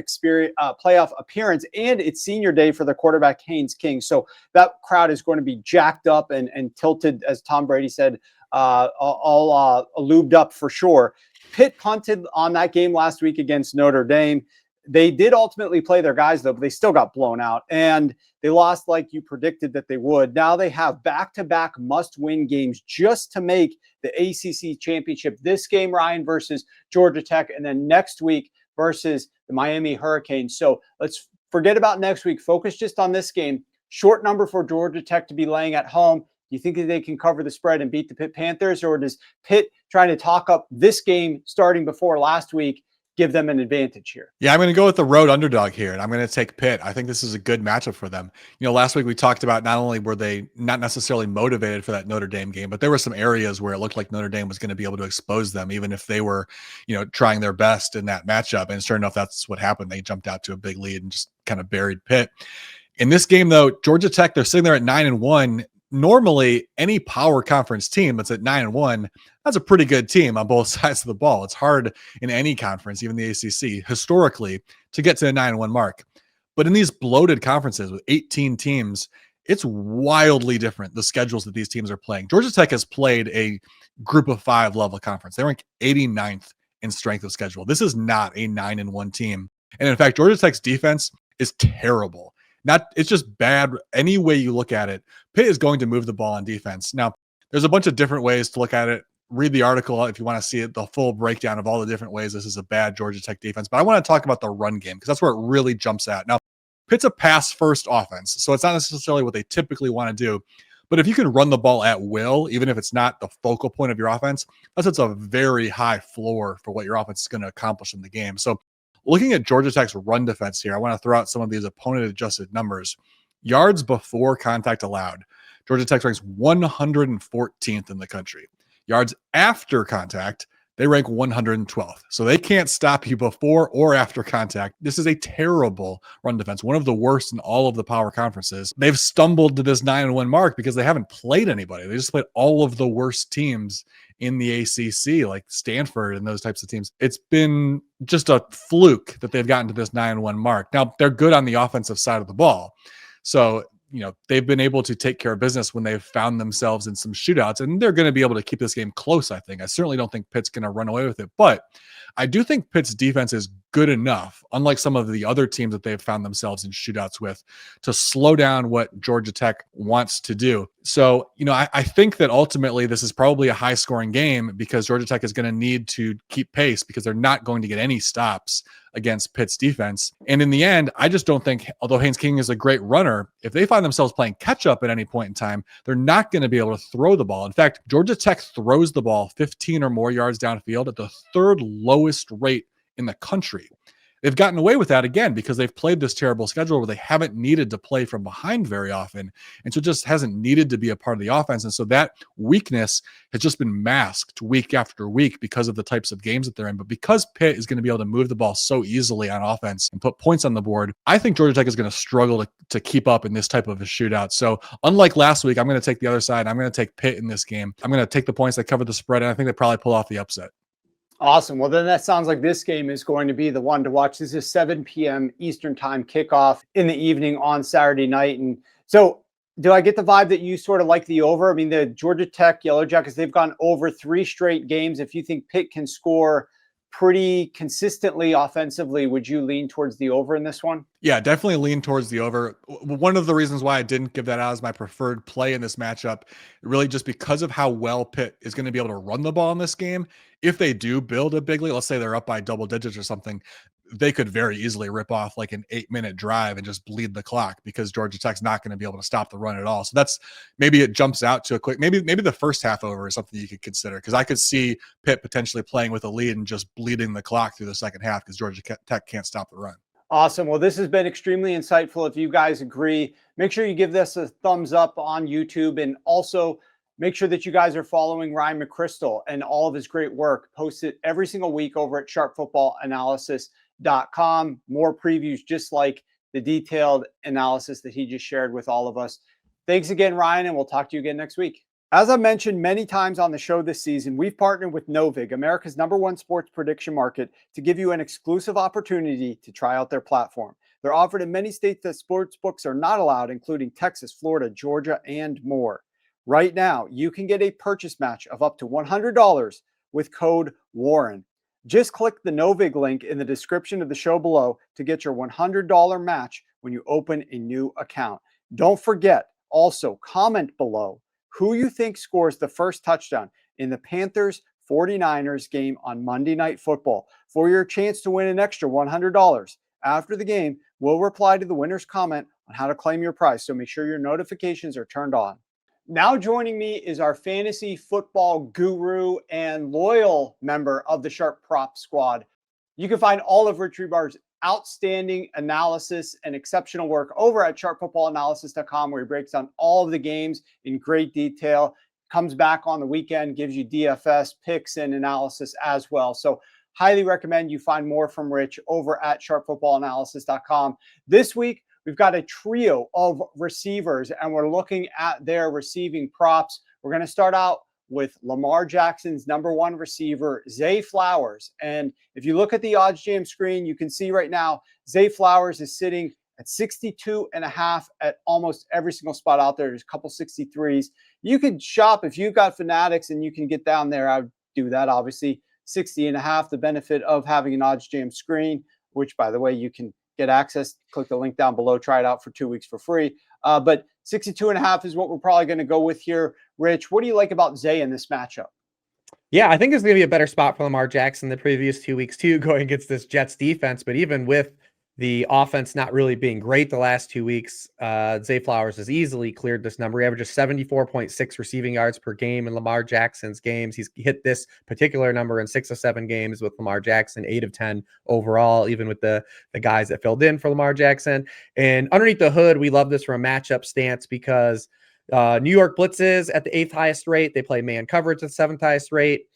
appearance, and it's senior day for the quarterback Haynes King. So that crowd is going to be jacked up and tilted, as Tom Brady said, all lubed up for sure. Pitt punted on that game last week against Notre Dame. They did ultimately play their guys, though, but they still got blown out, and they lost like you predicted that they would. Now they have back-to-back must-win games just to make the ACC championship. This game, Ryan, versus Georgia Tech, and then next week versus the Miami Hurricanes. So let's forget about next week. Focus just on this game. Short number for Georgia Tech to be laying at home. Do you think that they can cover the spread and beat the Pitt Panthers, or does Pitt trying to talk up this game starting before last week give them an advantage here? Yeah, I'm going to go with the road underdog here, and I'm going to take Pitt. I think this is a good matchup for them. You know, last week we talked about not only were they not necessarily motivated for that Notre Dame game, but there were some areas where it looked like Notre Dame was going to be able to expose them, even if they were, you know, trying their best in that matchup. And sure enough, that's what happened. They jumped out to a big lead and just kind of buried Pitt. In this game, though, Georgia Tech, they're sitting there at 9-1. Normally, any power conference team that's at 9-1, that's a pretty good team on both sides of the ball. It's hard in any conference, even the ACC, historically, to get to the 9-1 mark. But in these bloated conferences with 18 teams, it's wildly different, the schedules that these teams are playing. Georgia Tech has played a group of 5 level conference. They rank 89th in strength of schedule. This is not a 9-1 team. And in fact, Georgia Tech's defense is terrible. It's just bad any way you look at it. Pitt is going to move the ball on defense. Now, there's a bunch of different ways to look at it. Read the article if you want to see it, the full breakdown of all the different ways this is a bad Georgia Tech defense. But I want to talk about the run game because that's where it really jumps out. Now, Pitt's a pass-first offense, so it's not necessarily what they typically want to do. But if you can run the ball at will, even if it's not the focal point of your offense, that's a very high floor for what your offense is going to accomplish in the game. So looking at Georgia Tech's run defense here, I want to throw out some of these opponent-adjusted numbers. Yards before contact allowed. Georgia Tech ranks 114th in the country. Yards after contact, they rank 112th. So they can't stop you before or after contact. This is a terrible run defense, one of the worst in all of the power conferences. They've stumbled to this 9-1 mark because they haven't played anybody. They just played all of the worst teams in the ACC, like Stanford and those types of teams. It's been just a fluke that they've gotten to this 9-1 mark. Now, they're good on the offensive side of the ball. So, you know, they've been able to take care of business when they've found themselves in some shootouts, and they're going to be able to keep this game close, I think. I certainly don't think Pitt's going to run away with it, but I do think Pitt's defense is good enough, unlike some of the other teams that they've found themselves in shootouts with, to slow down what Georgia Tech wants to do. So, you know, I think that ultimately this is probably a high-scoring game because Georgia Tech is going to need to keep pace because they're not going to get any stops against Pitt's defense. And in the end, I just don't think, although Haynes King is a great runner, if they find themselves playing catch-up at any point in time, they're not going to be able to throw the ball. In fact, Georgia Tech throws the ball 15 or more yards downfield at the 3rd lowest rate in the country. They've gotten away with that again because they've played this terrible schedule where they haven't needed to play from behind very often. And so it just hasn't needed to be a part of the offense. And so that weakness has just been masked week after week because of the types of games that they're in. But because Pitt is going to be able to move the ball so easily on offense and put points on the board, I think Georgia Tech is going to struggle to keep up in this type of a shootout. So unlike last week, I'm going to take the other side. I'm going to take Pitt in this game. I'm going to take the points that cover the spread, and I think they probably pull off the upset. Awesome. Well, then that sounds like this game is going to be the one to watch. This is 7 p.m. Eastern time kickoff in the evening on Saturday night. And so do I get the vibe that you sort of like the over? I mean, the Georgia Tech Yellow Jackets, they've gone over 3 straight games. If you think Pitt can score pretty consistently offensively, would you lean towards the over in this one? Yeah, definitely lean towards the over. One of the reasons why I didn't give that out as my preferred play in this matchup, really just because of how well Pitt is going to be able to run the ball in this game. If they do build a big lead, let's say they're up by double digits or something, they could very easily rip off like an 8-minute drive and just bleed the clock because Georgia Tech's not going to be able to stop the run at all. So that's, maybe it jumps out to a quick, maybe the first half over is something you could consider, because I could see Pitt potentially playing with a lead and just bleeding the clock through the second half because Georgia Tech can't stop the run. Awesome. Well, this has been extremely insightful. If you guys agree, make sure you give this a thumbs up on YouTube, and also make sure that you guys are following Ryan McCrystal and all of his great work posted every single week over at Sharp Football Analysis. officiated.com. More previews just like the detailed analysis that he just shared with all of us. Thanks again, Ryan, and we'll talk to you again next week. As I mentioned many times on the show this season, we've partnered with Novig, America's #1 sports prediction market, to give you an exclusive opportunity to try out their platform. They're offered in many states that sports books are not allowed, including Texas, Florida, Georgia, and more. Right now, you can get a purchase match of up to $100 with code WARREN. Just click the Novig link in the description of the show below to get your $100 match when you open a new account. Don't forget, also comment below who you think scores the first touchdown in the Panthers-49ers game on Monday Night Football for your chance to win an extra $100. After the game, we'll reply to the winner's comment on how to claim your prize, so make sure your notifications are turned on. Now joining me is our fantasy football guru and loyal member of the Sharp Prop Squad. You can find all of Rich Hribar's outstanding analysis and exceptional work over at sharpfootballanalysis.com, where he breaks down all of the games in great detail, comes back on the weekend, gives you DFS picks and analysis as well. So highly recommend you find more from Rich over at sharpfootballanalysis.com. This week, we've got a trio of receivers, and we're looking at their receiving props. We're going to start out with Lamar Jackson's #1 receiver, Zay Flowers. And if you look at the odds jam screen, you can see right now, Zay Flowers is sitting at 62.5 at almost every single spot out there. There's a couple 63s. You could shop if you've got Fanatics and you can get down there. I would do that, obviously. 60.5, the benefit of having an odds jam screen, which, by the way, you can get access. Click the link down below, try it out for 2 weeks for free. But 62.5 is what we're probably going to go with here. Rich, what do you like about Zay in this matchup? Yeah, I think it's going to be a better spot for Lamar Jackson the previous 2 weeks too, going against this Jets defense. But even with the offense not really being great the last 2 weeks, Zay Flowers has easily cleared this number. He averages 74.6 receiving yards per game in Lamar Jackson's games. He's hit this particular number in 6 of 7 games with Lamar Jackson, 8 of 10 overall, even with the guys that filled in for Lamar Jackson. And underneath the hood, we love this from a matchup stance because New York blitzes at the 8th highest rate. They play man coverage at the 7th highest rate.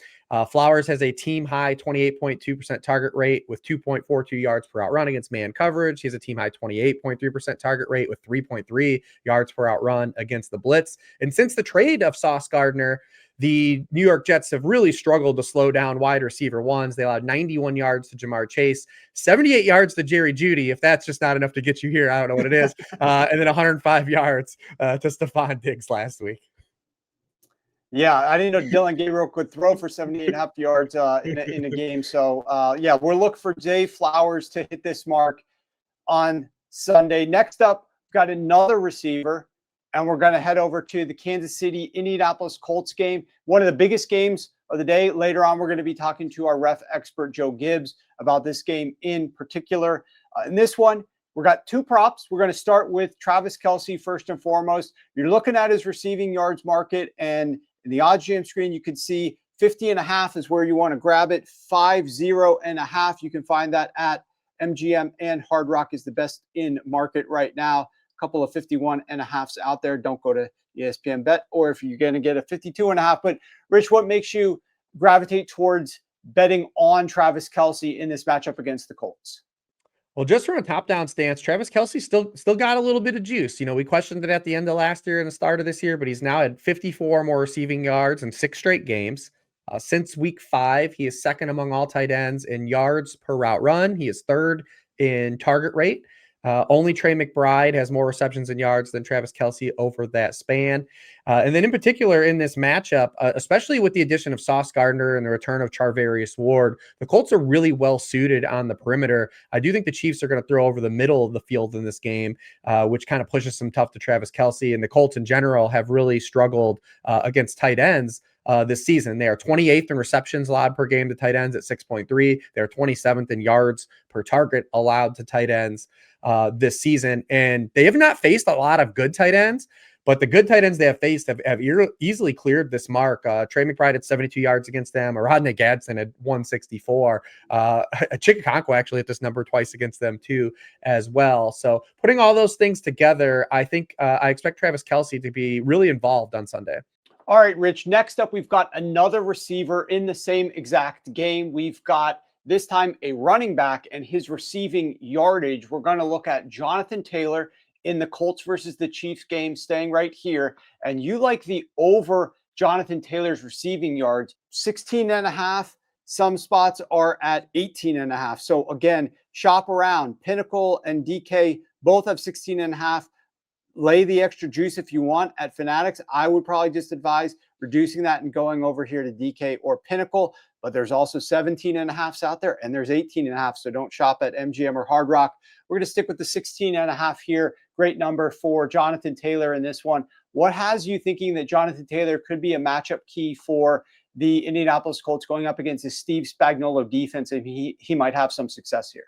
Flowers has a team high 28.2% target rate with 2.42 yards per out run against man coverage. He has a team high 28.3% target rate with 3.3 yards per out run against the blitz. And since the trade of Sauce Gardner, the New York Jets have really struggled to slow down wide receiver ones. They allowed 91 yards to Jamar Chase, 78 yards to Jerry Jeudy. If that's just not enough to get you here, I don't know what it is. And then 105 yards to Stephon Diggs last week. Yeah, I didn't know Dylan Gabriel could throw for 78.5 yards in a game. So, yeah, we're looking for Zay Flowers to hit this mark on Sunday. Next up, we've got another receiver, and we're going to head over to the Kansas City-Indianapolis Colts game, one of the biggest games of the day. Later on, we're going to be talking to our ref expert, Joe Gibbs, about this game in particular. In this one, we've got 2 props. We're going to start with Travis Kelce first and foremost. You're looking at his receiving yards market, and in the odds jam screen, you can see 50.5 is where you want to grab it. 50.5. You can find that at MGM, and Hard Rock is the best in market right now. A couple of 51.5s out there. Don't go to ESPN Bet, or if you're going to get a 52.5. But Rich, what makes you gravitate towards betting on Travis Kelce in this matchup against the Colts? Well, just from a top-down stance, Travis Kelce still got a little bit of juice. You know, we questioned it at the end of last year and the start of this year, but he's now had 54 more receiving yards in 6 straight games. Since week 5, he is second among all tight ends in yards per route run. He is third in target rate. Only Trey McBride has more receptions and yards than Travis Kelce over that span. And then in particular in this matchup, especially with the addition of Sauce Gardner and the return of Charvarius Ward, the Colts are really well suited on the perimeter. I do think the Chiefs are going to throw over the middle of the field in this game, which kind of pushes some tough to Travis Kelce. And the Colts in general have really struggled against tight ends this season. They are 28th in receptions allowed per game to tight ends at 6.3. They're 27th in yards per target allowed to tight ends this season. And they have not faced a lot of good tight ends, but the good tight ends they have faced have easily cleared this mark. Trey McBride had 72 yards against them. Rodney Gadsden had 164. Chikakonko actually hit this number twice against them too as well. So putting all those things together, I think I expect Travis Kelce to be really involved on Sunday. All right, Rich. Next up, we've got another receiver in the same exact game. We've got this time a running back and his receiving yardage. We're going to look at Jonathan Taylor in the Colts versus the Chiefs game, staying right here. And you like the over Jonathan Taylor's receiving yards, 16.5. Some spots are at 18.5. So again, shop around. Pinnacle and DK both have 16.5. Lay the extra juice if you want at Fanatics. I would probably just advise reducing that and going over here to DK or Pinnacle. But there's also 17.5s out there, and there's 18.5. So don't shop at MGM or Hard Rock. We're going to stick with the 16.5 here. Great number for Jonathan Taylor in this one. What has you thinking that Jonathan Taylor could be a matchup key for the Indianapolis Colts going up against the Steve Spagnuolo defense, and he might have some success here?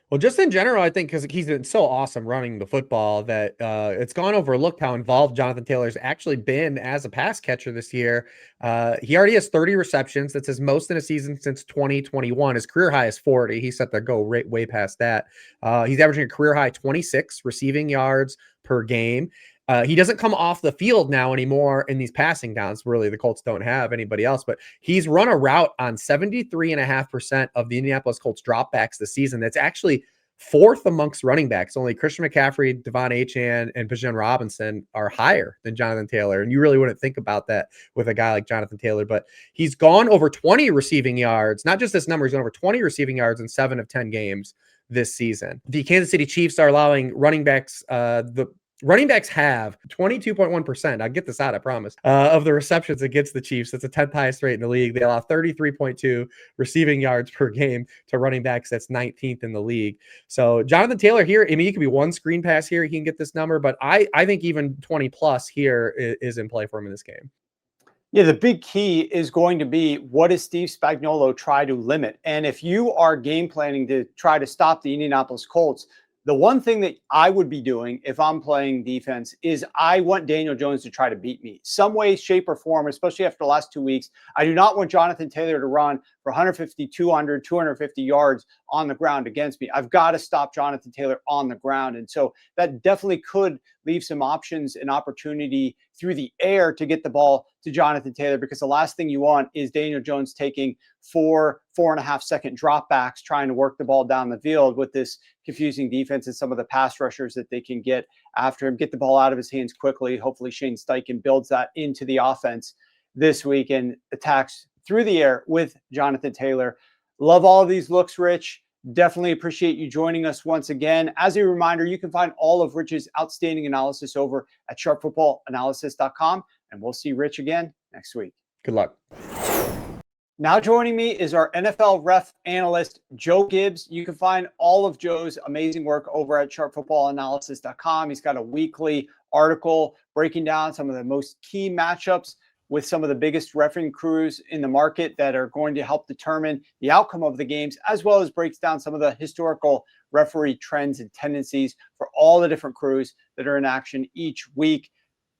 Well, just in general, I think because he's been so awesome running the football that it's gone overlooked how involved Jonathan Taylor's actually been as a pass catcher this year. He already has 30 receptions. That's his most in a season since 2021. His career high is 40. He's set to go way past that. He's averaging a career high 26 receiving yards per game. He doesn't come off the field now anymore in these passing downs. Really, the Colts don't have anybody else, but he's run a route on 73.5% of the Indianapolis Colts dropbacks this season. That's actually fourth amongst running backs. Only Christian McCaffrey, Devon Achane, and Bijan Robinson are higher than Jonathan Taylor. And you really wouldn't think about that with a guy like Jonathan Taylor, but he's gone over 20 receiving yards. Not just this number, he's gone over 20 receiving yards in 7 of 10 games this season. The Kansas City Chiefs are allowing running backs, running backs have 22.1%. I'll get this out, I promise, of the receptions against the Chiefs. That's the 10th highest rate in the league. They allow 33.2 receiving yards per game to running backs. That's 19th in the league. So Jonathan Taylor here, I mean, he could be one screen pass here. He can get this number, but I think even 20 plus here is in play for him in this game. Yeah, the big key is going to be, what does Steve Spagnuolo try to limit? And if you are game planning to try to stop the Indianapolis Colts, the one thing that I would be doing if I'm playing defense is I want Daniel Jones to try to beat me some way, shape, or form, especially after the last 2 weeks. I do not want Jonathan Taylor to run for 150, 200, 250 yards on the ground against me. I've got to stop Jonathan Taylor on the ground. And so that definitely could leave some options and opportunity through the air to get the ball to Jonathan Taylor, because the last thing you want is Daniel Jones taking 4.5 second dropbacks trying to work the ball down the field with this confusing defense and some of the pass rushers that they can get after him, get the ball out of his hands quickly. Hopefully Shane Steichen builds that into the offense this week and attacks through the air with Jonathan Taylor. Love all of these looks, Rich. Definitely appreciate you joining us once again. As a reminder, you can find all of Rich's outstanding analysis over at sharpfootballanalysis.com, and we'll see Rich again next week. Good luck. Now joining me is our NFL ref analyst, Joe Gibbs. You can find all of Joe's amazing work over at sharpfootballanalysis.com. He's got a weekly article breaking down some of the most key matchups with some of the biggest refereeing crews in the market that are going to help determine the outcome of the games, as well as breaks down some of the historical referee trends and tendencies for all the different crews that are in action each week.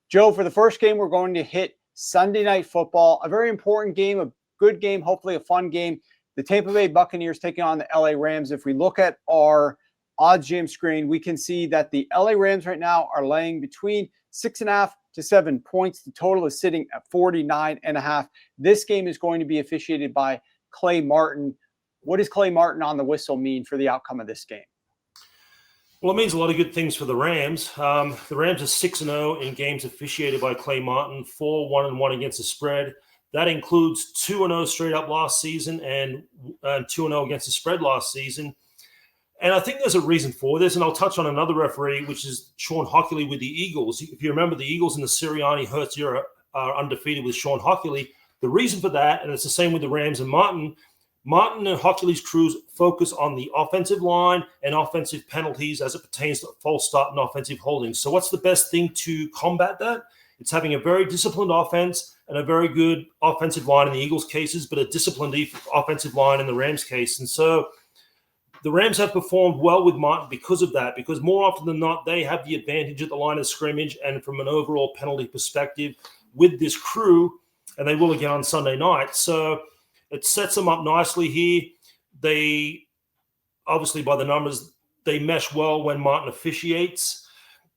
Joe, for the first game, we're going to hit Sunday Night Football, a very important game, a good game, hopefully a fun game. The Tampa Bay Buccaneers taking on the LA Rams. If we look at our odds jam screen, we can see that the LA Rams right now are laying between 6.5 to 7 points. The total is sitting at 49.5. This game is going to be officiated by Clay Martin. What does Clay Martin on the whistle mean for the outcome of this game? Well, it means a lot of good things for the Rams. The Rams are 6-0 in games officiated by Clay Martin, 4-1-1 against the spread. That includes 2-0 straight up last season and 2-0 against the spread last season. And I think there's a reason for this, and I'll touch on another referee, which is Sean Hockley with the Eagles. If you remember, the Eagles in the Sirianni-Hurts era are undefeated with Sean Hockley. The reason for that, and it's the same with the Rams and Martin and Hockley's crews focus on the offensive line and offensive penalties as it pertains to false start and offensive holding. So what's the best thing to combat that? It's having a very disciplined offense and a very good offensive line in the Eagles' cases, but a disciplined offensive line in the Rams' case. And so the Rams have performed well with Martin because of that, because more often than not, they have the advantage at the line of scrimmage and from an overall penalty perspective with this crew, and they will again on Sunday night. So it sets them up nicely here. They, obviously by the numbers, they mesh well when Martin officiates.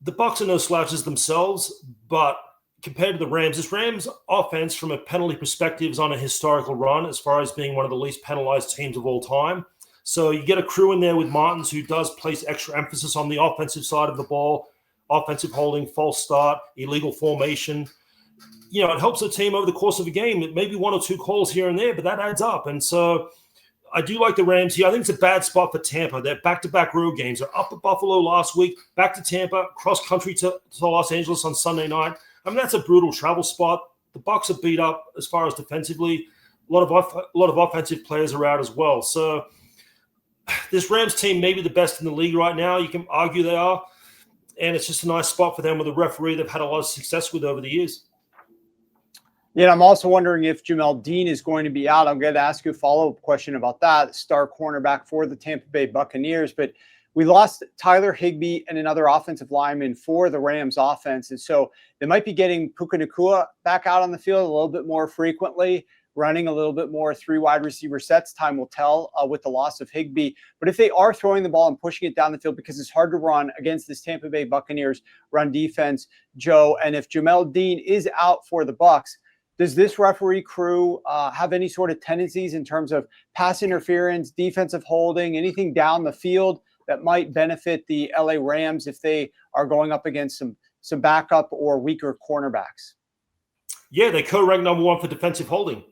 The Bucs are no slouches themselves, but compared to the Rams, this Rams offense from a penalty perspective is on a historical run as far as being one of the least penalized teams of all time. So you get a crew in there with Martins who does place extra emphasis on the offensive side of the ball, offensive holding, false start, illegal formation. You know, it helps the team over the course of a game. It may be 1 or 2 calls here and there, but that adds up. And so I do like the Rams here. I think it's a bad spot for Tampa. They're back-to-back road games. They're up at Buffalo last week, back to Tampa, cross-country to Los Angeles on Sunday night. I mean, that's a brutal travel spot. The Bucs are beat up as far as defensively. A lot of offensive players are out as well. So this Rams team may be the best in the league right now. You can argue they are. And it's just a nice spot for them with a referee they've had a lot of success with over the years. Yeah, I'm also wondering if Jamel Dean is going to be out. I'm going to ask you a follow-up question about that, star cornerback for the Tampa Bay Buccaneers. But we lost Tyler Higbee and another offensive lineman for the Rams offense. And so they might be getting Puka Nacua back out on the field a little bit more frequently, running a little bit more 3 wide receiver sets. Time will tell with the loss of Higbee. But if they are throwing the ball and pushing it down the field, because it's hard to run against this Tampa Bay Buccaneers run defense, Joe, and if Jamel Dean is out for the Bucs, does this referee crew have any sort of tendencies in terms of pass interference, defensive holding, anything down the field that might benefit the LA Rams if they are going up against some backup or weaker cornerbacks? Yeah, they co-rank number 1 for defensive holding.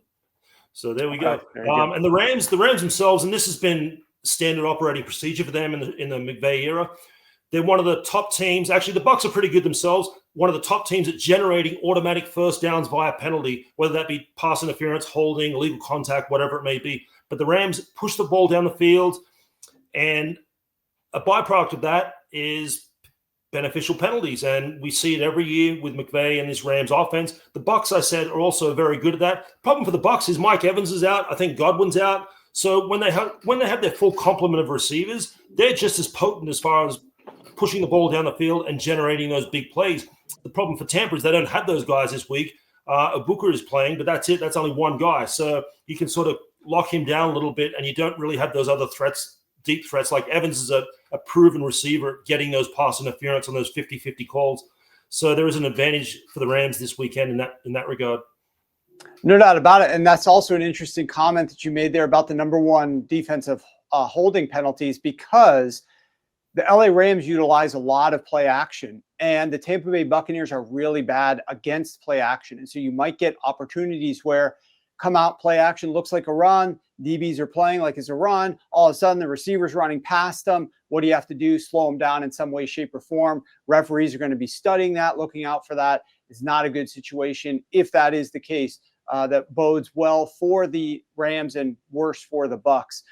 So there we go. And the Rams themselves, and this has been standard operating procedure for them in the McVay era. They're one of the top teams. Actually, the Bucs are pretty good themselves. One of the top teams at generating automatic first downs via penalty, whether that be pass interference, holding, illegal contact, whatever it may be. But the Rams push the ball down the field, and a byproduct of that is beneficial penalties. And we see it every year with McVay and this Rams offense. The Bucs, I said, are also very good at that. Problem for the Bucs is Mike Evans is out. I think Godwin's out. So when they have their full complement of receivers, they're just as potent as far as pushing the ball down the field and generating those big plays. The problem for Tampa is they don't have those guys this week. Ibuka is playing, but that's it. That's only one guy. So you can sort of lock him down a little bit, and you don't really have those other threats, deep threats. Like Evans is a proven receiver getting those pass interference on those 50-50 calls. So there is an advantage for the Rams this weekend in that regard. No doubt about it. And that's also an interesting comment that you made there about the number 1 defensive holding penalties, because the LA Rams utilize a lot of play action, and the Tampa Bay Buccaneers are really bad against play action. And so you might get opportunities where come out, play action looks like a run, DBs are playing like it's a run, all of a sudden the receiver's running past them. What do you have to do? Slow them down in some way, shape, or form. Referees are going to be studying that, looking out for that. It's not a good situation. If that is the case, that bodes well for the Rams and worse for the Bucs.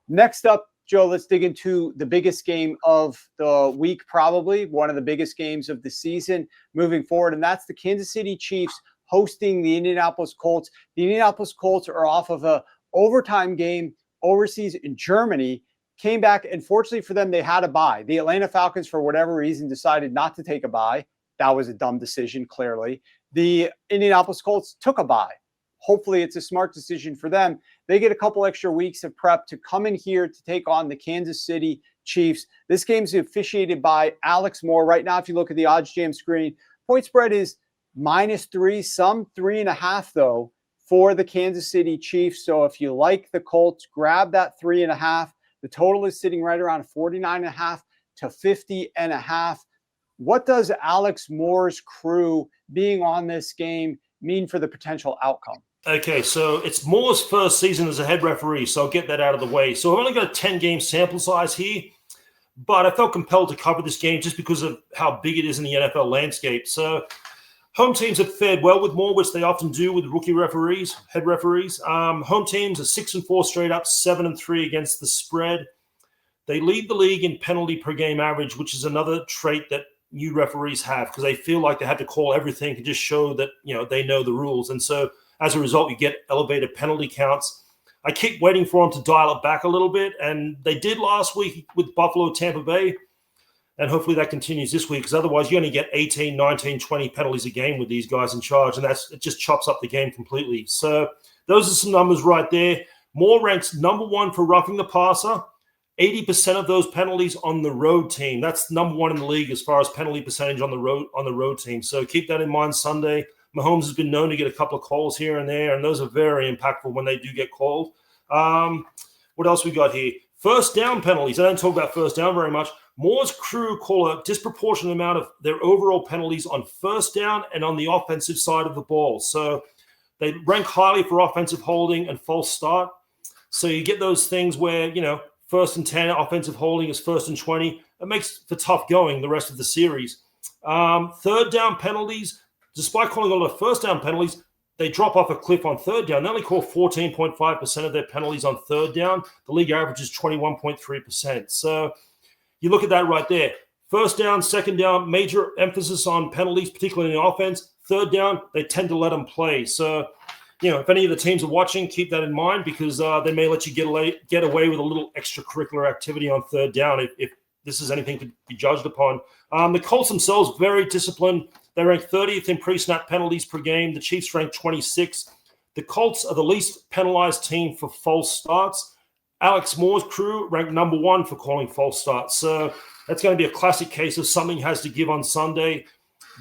Next up, Joe, let's dig into the biggest game of the week, probably one of the biggest games of the season moving forward, and that's the Kansas City Chiefs hosting the Indianapolis Colts. The Indianapolis Colts are off of a overtime game overseas in Germany, came back, and fortunately for them, they had a bye. The Atlanta Falcons, for whatever reason, decided not to take a bye. That was a dumb decision, clearly. The Indianapolis Colts took a bye. Hopefully it's a smart decision for them. They get a couple extra weeks of prep to come in here to take on the Kansas City Chiefs. This game's officiated by Alex Moore. Right now, if you look at the odds jam screen, point spread is -3, some 3.5 though, for the Kansas City Chiefs. So if you like the Colts, grab that 3.5. The total is sitting right around 49.5 to 50.5. What does Alex Moore's crew being on this game mean for the potential outcome? Okay, so it's Moore's first season as a head referee, so I'll get that out of the way. So I've only got a 10-game sample size here, but I felt compelled to cover this game just because of how big it is in the NFL landscape. So home teams have fared well with Moore, which they often do with rookie referees, head referees. Home teams are 6-4 straight up, 7-3 against the spread. They lead the league in penalty per game average, which is another trait that new referees have because they feel like they have to call everything to just show that, they know the rules. And so as a result, you get elevated penalty counts. I keep waiting for them to dial it back a little bit, and they did last week with Buffalo, Tampa Bay, and hopefully that continues this week because otherwise you only get 18, 19, 20 penalties a game with these guys in charge, and it just chops up the game completely. So those are some numbers right there. Moore ranks number 1 for roughing the passer 80% of those penalties on the road team. That's number one in the league as far as penalty percentage on the road team. So keep that in mind Sunday. Mahomes has been known to get a couple of calls here and there, and those are very impactful when they do get called. What else we got here? First down penalties. I don't talk about first down very much. Moore's crew call a disproportionate amount of their overall penalties on first down and on the offensive side of the ball. So they rank highly for offensive holding and false start. So you get those things where, first and 10, offensive holding is first and 20. It makes for tough going the rest of the series. Third down penalties, despite calling a lot of first down penalties, they drop off a cliff on third down. They only call 14.5% of their penalties on third down. The league average is 21.3%. So you look at that right there. First down, second down, major emphasis on penalties, particularly in the offense. Third down, they tend to let them play. So, if any of the teams are watching, keep that in mind because they may let you get away with a little extracurricular activity on third down if this is anything to be judged upon. The Colts themselves, very disciplined. They rank 30th in pre-snap penalties per game. The Chiefs rank 26th. The Colts are the least penalized team for false starts. Alex Moore's crew ranked number one for calling false starts. So that's going to be a classic case of something has to give on Sunday.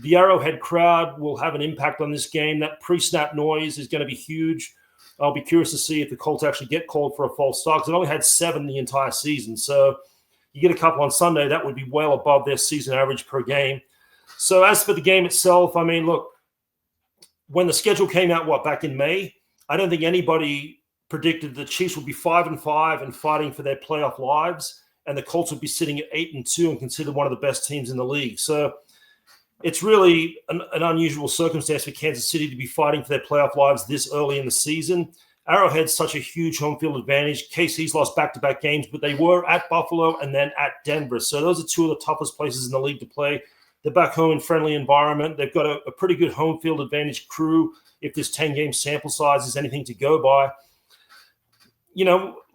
The Arrowhead crowd will have an impact on this game. That pre-snap noise is going to be huge. I'll be curious to see if the Colts actually get called for a false start because they've only had 7 the entire season. So you get a couple on Sunday, that would be well above their season average per game. So as for the game itself, look, when the schedule came out, back in May, I don't think anybody predicted the Chiefs would be 5-5 and fighting for their playoff lives, and the Colts would be sitting at 8-2 and considered one of the best teams in the league. So it's really an unusual circumstance for Kansas City to be fighting for their playoff lives this early in the season. Arrowhead's such a huge home field advantage. KC's lost back-to-back games, but they were at Buffalo and then at Denver. So those are two of the toughest places in the league to play. They're back home in friendly environment. They've got a pretty good home field advantage crew if this 10-game sample size is anything to go by.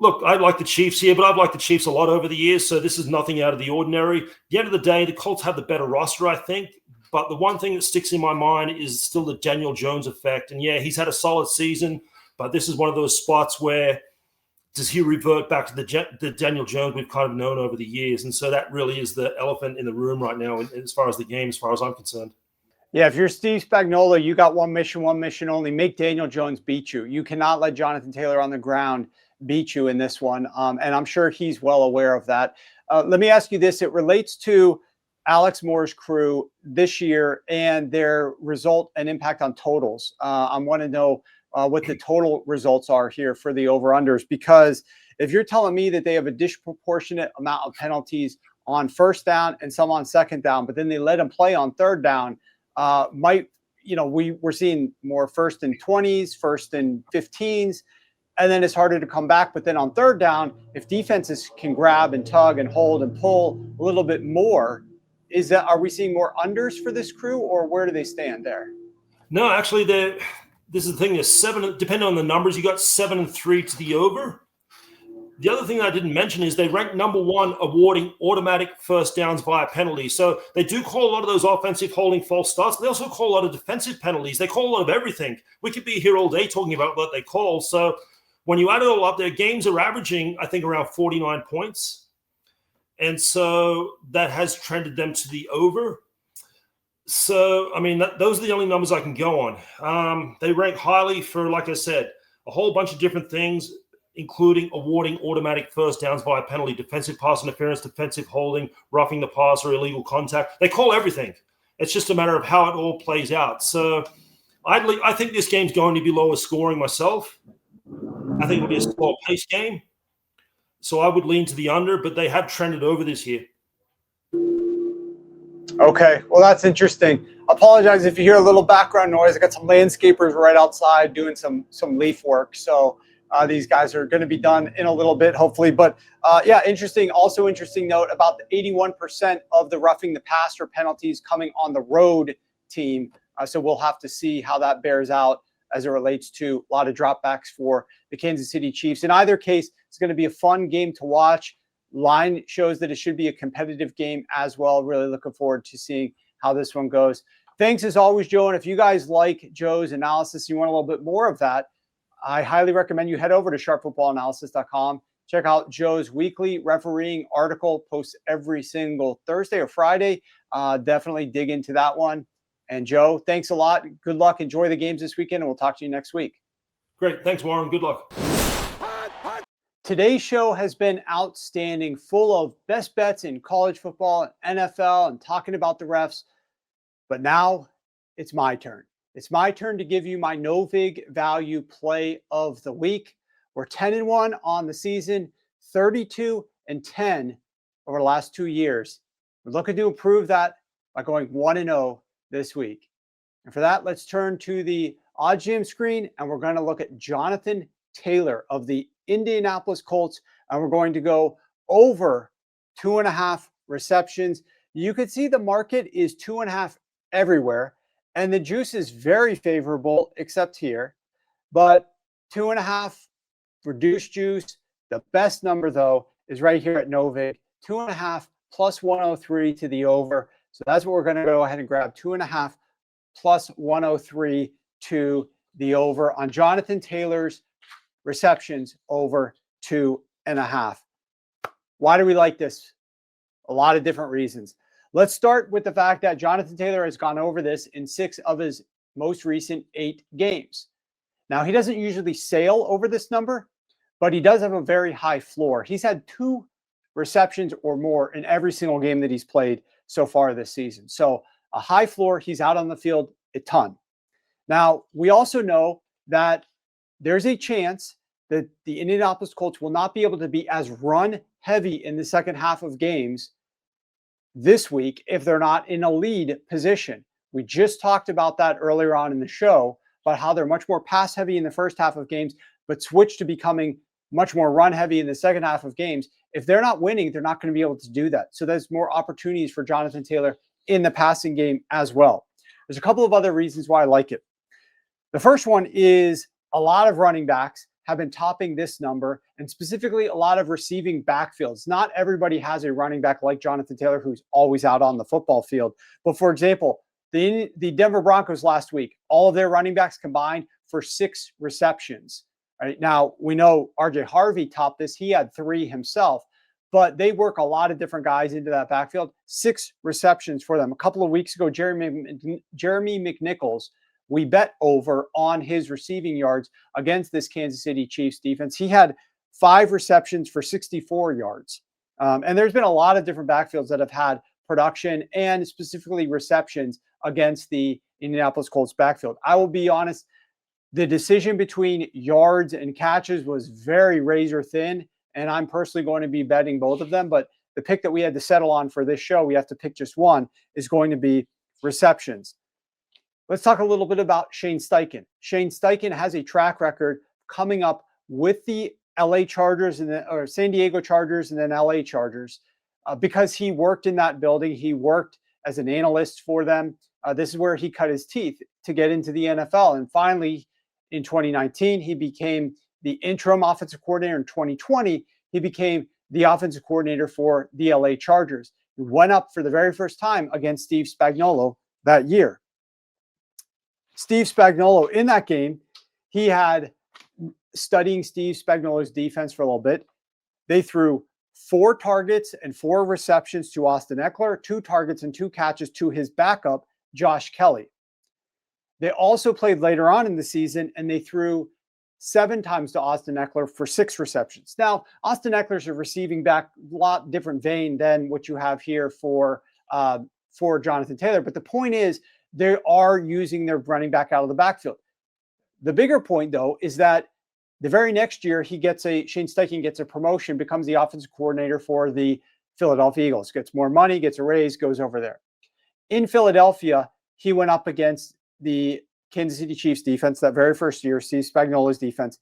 Look, I like the Chiefs here, but I've liked the Chiefs a lot over the years, so this is nothing out of the ordinary. At the end of the day, the Colts have the better roster, I think, but the one thing that sticks in my mind is still the Daniel Jones effect. And, yeah, he's had a solid season, but this is one of those spots where does he revert back to the Daniel Jones we've kind of known over the years? And so that really is the elephant in the room right now as far as the game, as far as I'm concerned. Yeah, if you're Steve Spagnuolo, you got one mission only. Make Daniel Jones beat you. You cannot let Jonathan Taylor on the ground beat you in this one. And I'm sure he's well aware of that. Let me ask you this. It relates to Alex Moore's crew this year and their result and impact on totals. I want to know what the total results are here for the over-unders, because if you're telling me that they have a disproportionate amount of penalties on first down and some on second down, but then they let them play on third down, we're seeing more first and 20s, first and 15s, and then it's harder to come back. But then on third down, if defenses can grab and tug and hold and pull a little bit more, are we seeing more unders for this crew, or where do they stand there? No, actually, this is the thing. There's 7, depending on the numbers, you got 7-3 to the over. The other thing that I didn't mention is they rank number one awarding automatic first downs via penalties. So they do call a lot of those offensive holding false starts, but they also call a lot of defensive penalties. They call a lot of everything. We could be here all day talking about what they call. So when you add it all up, their games are averaging, I think, around 49 points. And so that has trended them to the over. So, those are the only numbers I can go on. They rank highly for, like I said, a whole bunch of different things, including awarding automatic first downs via penalty, defensive pass interference, defensive holding, roughing the passer, illegal contact. They call everything. It's just a matter of how it all plays out. So I think this game's going to be lower scoring myself. I think it'll be a slow pace game. So I would lean to the under, but they have trended over this year. Okay, well, that's interesting. Apologize if you hear a little background noise. I got some landscapers right outside doing some leaf work. So these guys are going to be done in a little bit, hopefully. But interesting. Also interesting note about the 81% of the roughing the passer penalties coming on the road team. So we'll have to see how that bears out as it relates to a lot of dropbacks for the Kansas City Chiefs. In either case, it's going to be a fun game to watch. Line shows that it should be a competitive game as well. Really looking forward to seeing how this one goes. Thanks as always, Joe. And if you guys like Joe's analysis, you want a little bit more of that, I highly recommend you head over to sharpfootballanalysis.com. Check out Joe's weekly refereeing article, posts every single Thursday or Friday. Definitely dig into that one. And Joe, thanks a lot. Good luck. Enjoy the games this weekend, and we'll talk to you next week. Great. Thanks, Warren. Good luck. Today's show has been outstanding, full of best bets in college football and NFL and talking about the refs. But now it's my turn. It's my turn to give you my Novig value play of the week. We're 10-1 on the season, 32-10 over the last 2 years. We're looking to improve that by going 1-0 this week. And for that, let's turn to the Odd Gym screen, and we're going to look at Jonathan Taylor of the Indianapolis Colts, and we're going to go over 2.5 receptions. You can see the market is 2.5 everywhere, and the juice is very favorable except here, but 2.5 reduced juice. The best number, though, is right here at Novig, 2.5 plus 103 to the over. So that's what we're going to go ahead and grab, 2.5 plus 103 to the over on Jonathan Taylor's receptions over 2.5. Why do we like this? A lot of different reasons. Let's start with the fact that Jonathan Taylor has gone over this in 6 of his most recent 8 games. Now, he doesn't usually sail over this number, but he does have a very high floor. He's had 2 receptions or more in every single game that he's played so far this season. So a high floor, he's out on the field a ton. Now, we also know that there's a chance that the Indianapolis Colts will not be able to be as run heavy in the second half of games this week if they're not in a lead position. We just talked about that earlier on in the show, about how they're much more pass heavy in the first half of games, but switch to becoming much more run heavy in the second half of games. If they're not winning, they're not going to be able to do that. So there's more opportunities for Jonathan Taylor in the passing game as well. There's a couple of other reasons why I like it. The first one is a lot of running backs have been topping this number, and specifically a lot of receiving backfields. Not everybody has a running back like Jonathan Taylor who's always out on the football field. But for example, the Denver Broncos last week, all of their running backs combined for 6 receptions. Right now, we know RJ Harvey topped this. He had 3 himself, but they work a lot of different guys into that backfield. 6 receptions for them. A couple of weeks ago, Jeremy McNichols, we bet over on his receiving yards against this Kansas City Chiefs defense. He had 5 receptions for 64 yards. And there's been a lot of different backfields that have had production and specifically receptions against the Indianapolis Colts backfield. I will be honest, the decision between yards and catches was very razor thin, and I'm personally going to be betting both of them. But the pick that we had to settle on for this show, we have to pick just one, is going to be receptions. Let's talk a little bit about Shane Steichen. Shane Steichen has a track record coming up with the LA Chargers or San Diego Chargers and then LA Chargers because he worked in that building. He worked as an analyst for them. This is where he cut his teeth to get into the NFL. And finally, in 2019, he became the interim offensive coordinator. In 2020, he became the offensive coordinator for the LA Chargers. He went up for the very first time against Steve Spagnuolo that year. Steve Spagnuolo in that game, he had, studying Steve Spagnuolo's defense for a little bit, they threw 4 targets and 4 receptions to Austin Eckler, 2 targets and 2 catches to his backup, Josh Kelly. They also played later on in the season, and they threw 7 times to Austin Eckler for 6 receptions. Now, Austin Eckler's a receiving back, a lot different vein than what you have here for Jonathan Taylor. But the point is, they are using their running back out of the backfield. The bigger point, though, is that the very next year, Shane Steichen gets a promotion, becomes the offensive coordinator for the Philadelphia Eagles, gets more money, gets a raise, goes over there. In Philadelphia, he went up against the Kansas City Chiefs defense that very first year, Steve Spagnuolo's defense,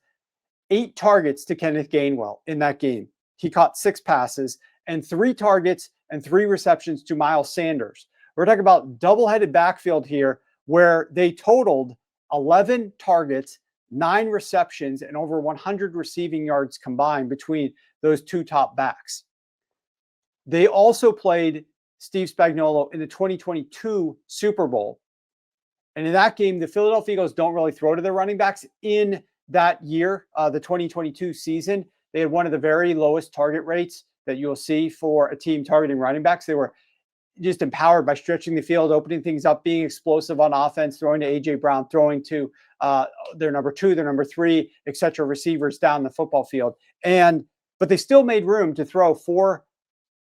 8 targets to Kenneth Gainwell in that game. He caught 6 passes and 3 targets and 3 receptions to Miles Sanders. We're talking about double-headed backfield here where they totaled 11 targets, 9 receptions, and over 100 receiving yards combined between those 2 top backs. They also played Steve Spagnuolo in the 2022 Super Bowl. And in that game, the Philadelphia Eagles don't really throw to their running backs in that year, the 2022 season. They had one of the very lowest target rates that you'll see for a team targeting running backs. They were just empowered by stretching the field, opening things up, being explosive on offense, throwing to A.J. Brown, throwing to their number 2, their number 3, et cetera, receivers down the football field. But they still made room to throw 4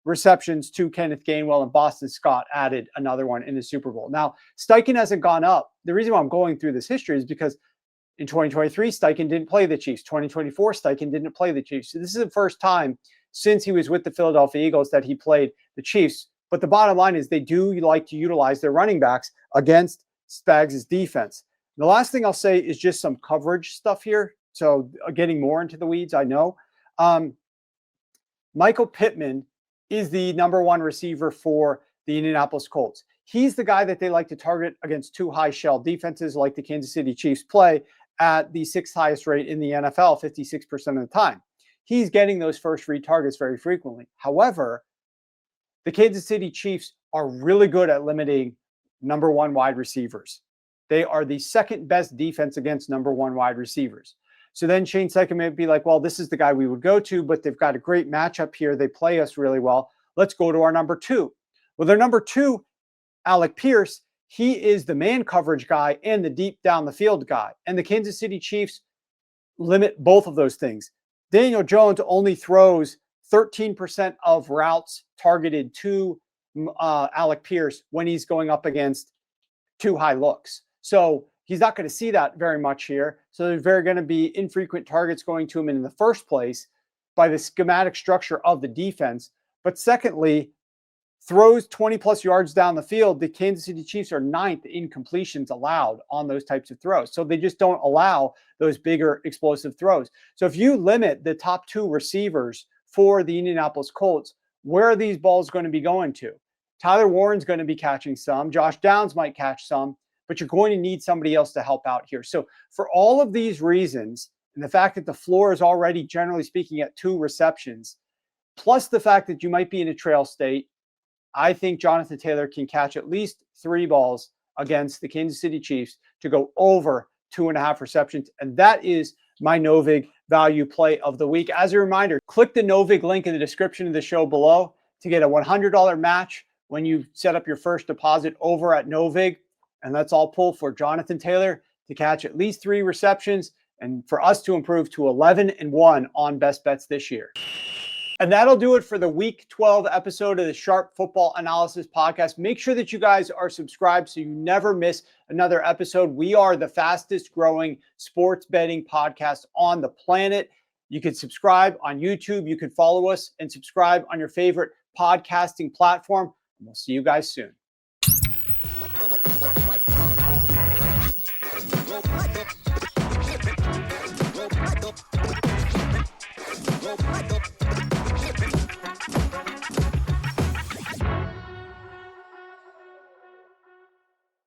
receptions to Kenneth Gainwell, and Boston Scott added another one in the Super Bowl. Now, Steichen hasn't gone up. The reason why I'm going through this history is because in 2023, Steichen didn't play the Chiefs. 2024, Steichen didn't play the Chiefs. So this is the first time since he was with the Philadelphia Eagles that he played the Chiefs. But the bottom line is they do like to utilize their running backs against Spags' defense. The last thing I'll say is just some coverage stuff here. So getting more into the weeds, I know. Michael Pittman is the number 1 receiver for the Indianapolis Colts. He's the guy that they like to target against 2 high shell defenses like the Kansas City Chiefs play at the 6th highest rate in the NFL, 56% of the time. He's getting those first read targets very frequently. However, the Kansas City Chiefs are really good at limiting number 1 wide receivers. They are the 2nd best defense against number 1 wide receivers. So then Shane Steichen may be like, well, this is the guy we would go to, but they've got a great matchup here. They play us really well. Let's go to our number 2. Well, their number 2, Alec Pierce, he is the man coverage guy and the deep down the field guy. And the Kansas City Chiefs limit both of those things. Daniel Jones only throws 13% of routes targeted to Alec Pierce when he's going up against 2 high looks. So he's not going to see that very much here. So there's very going to be infrequent targets going to him in the first place by the schematic structure of the defense. But secondly, throws 20 plus yards down the field, the Kansas City Chiefs are 9th in completions allowed on those types of throws. So they just don't allow those bigger explosive throws. So if you limit the top 2 receivers for the Indianapolis Colts, where are these balls going to be going to? Tyler Warren's going to be catching some. Josh Downs might catch some, but you're going to need somebody else to help out here. So for all of these reasons, and the fact that the floor is already, generally speaking, at 2 receptions, plus the fact that you might be in a trail state, I think Jonathan Taylor can catch at least 3 balls against the Kansas City Chiefs to go over 2.5 receptions. And that is my Novig value play of the week. As a reminder, click the Novig link in the description of the show below to get a $100 match when you set up your first deposit over at Novig. And let's all pull for Jonathan Taylor to catch at least 3 receptions and for us to improve to 11-1 on best bets this year. And that'll do it for the Week 12 episode of the Sharp Football Analysis Podcast. Make sure that you guys are subscribed so you never miss another episode. We are the fastest growing sports betting podcast on the planet. You can subscribe on YouTube. You can follow us and subscribe on your favorite podcasting platform. And we'll see you guys soon. Go,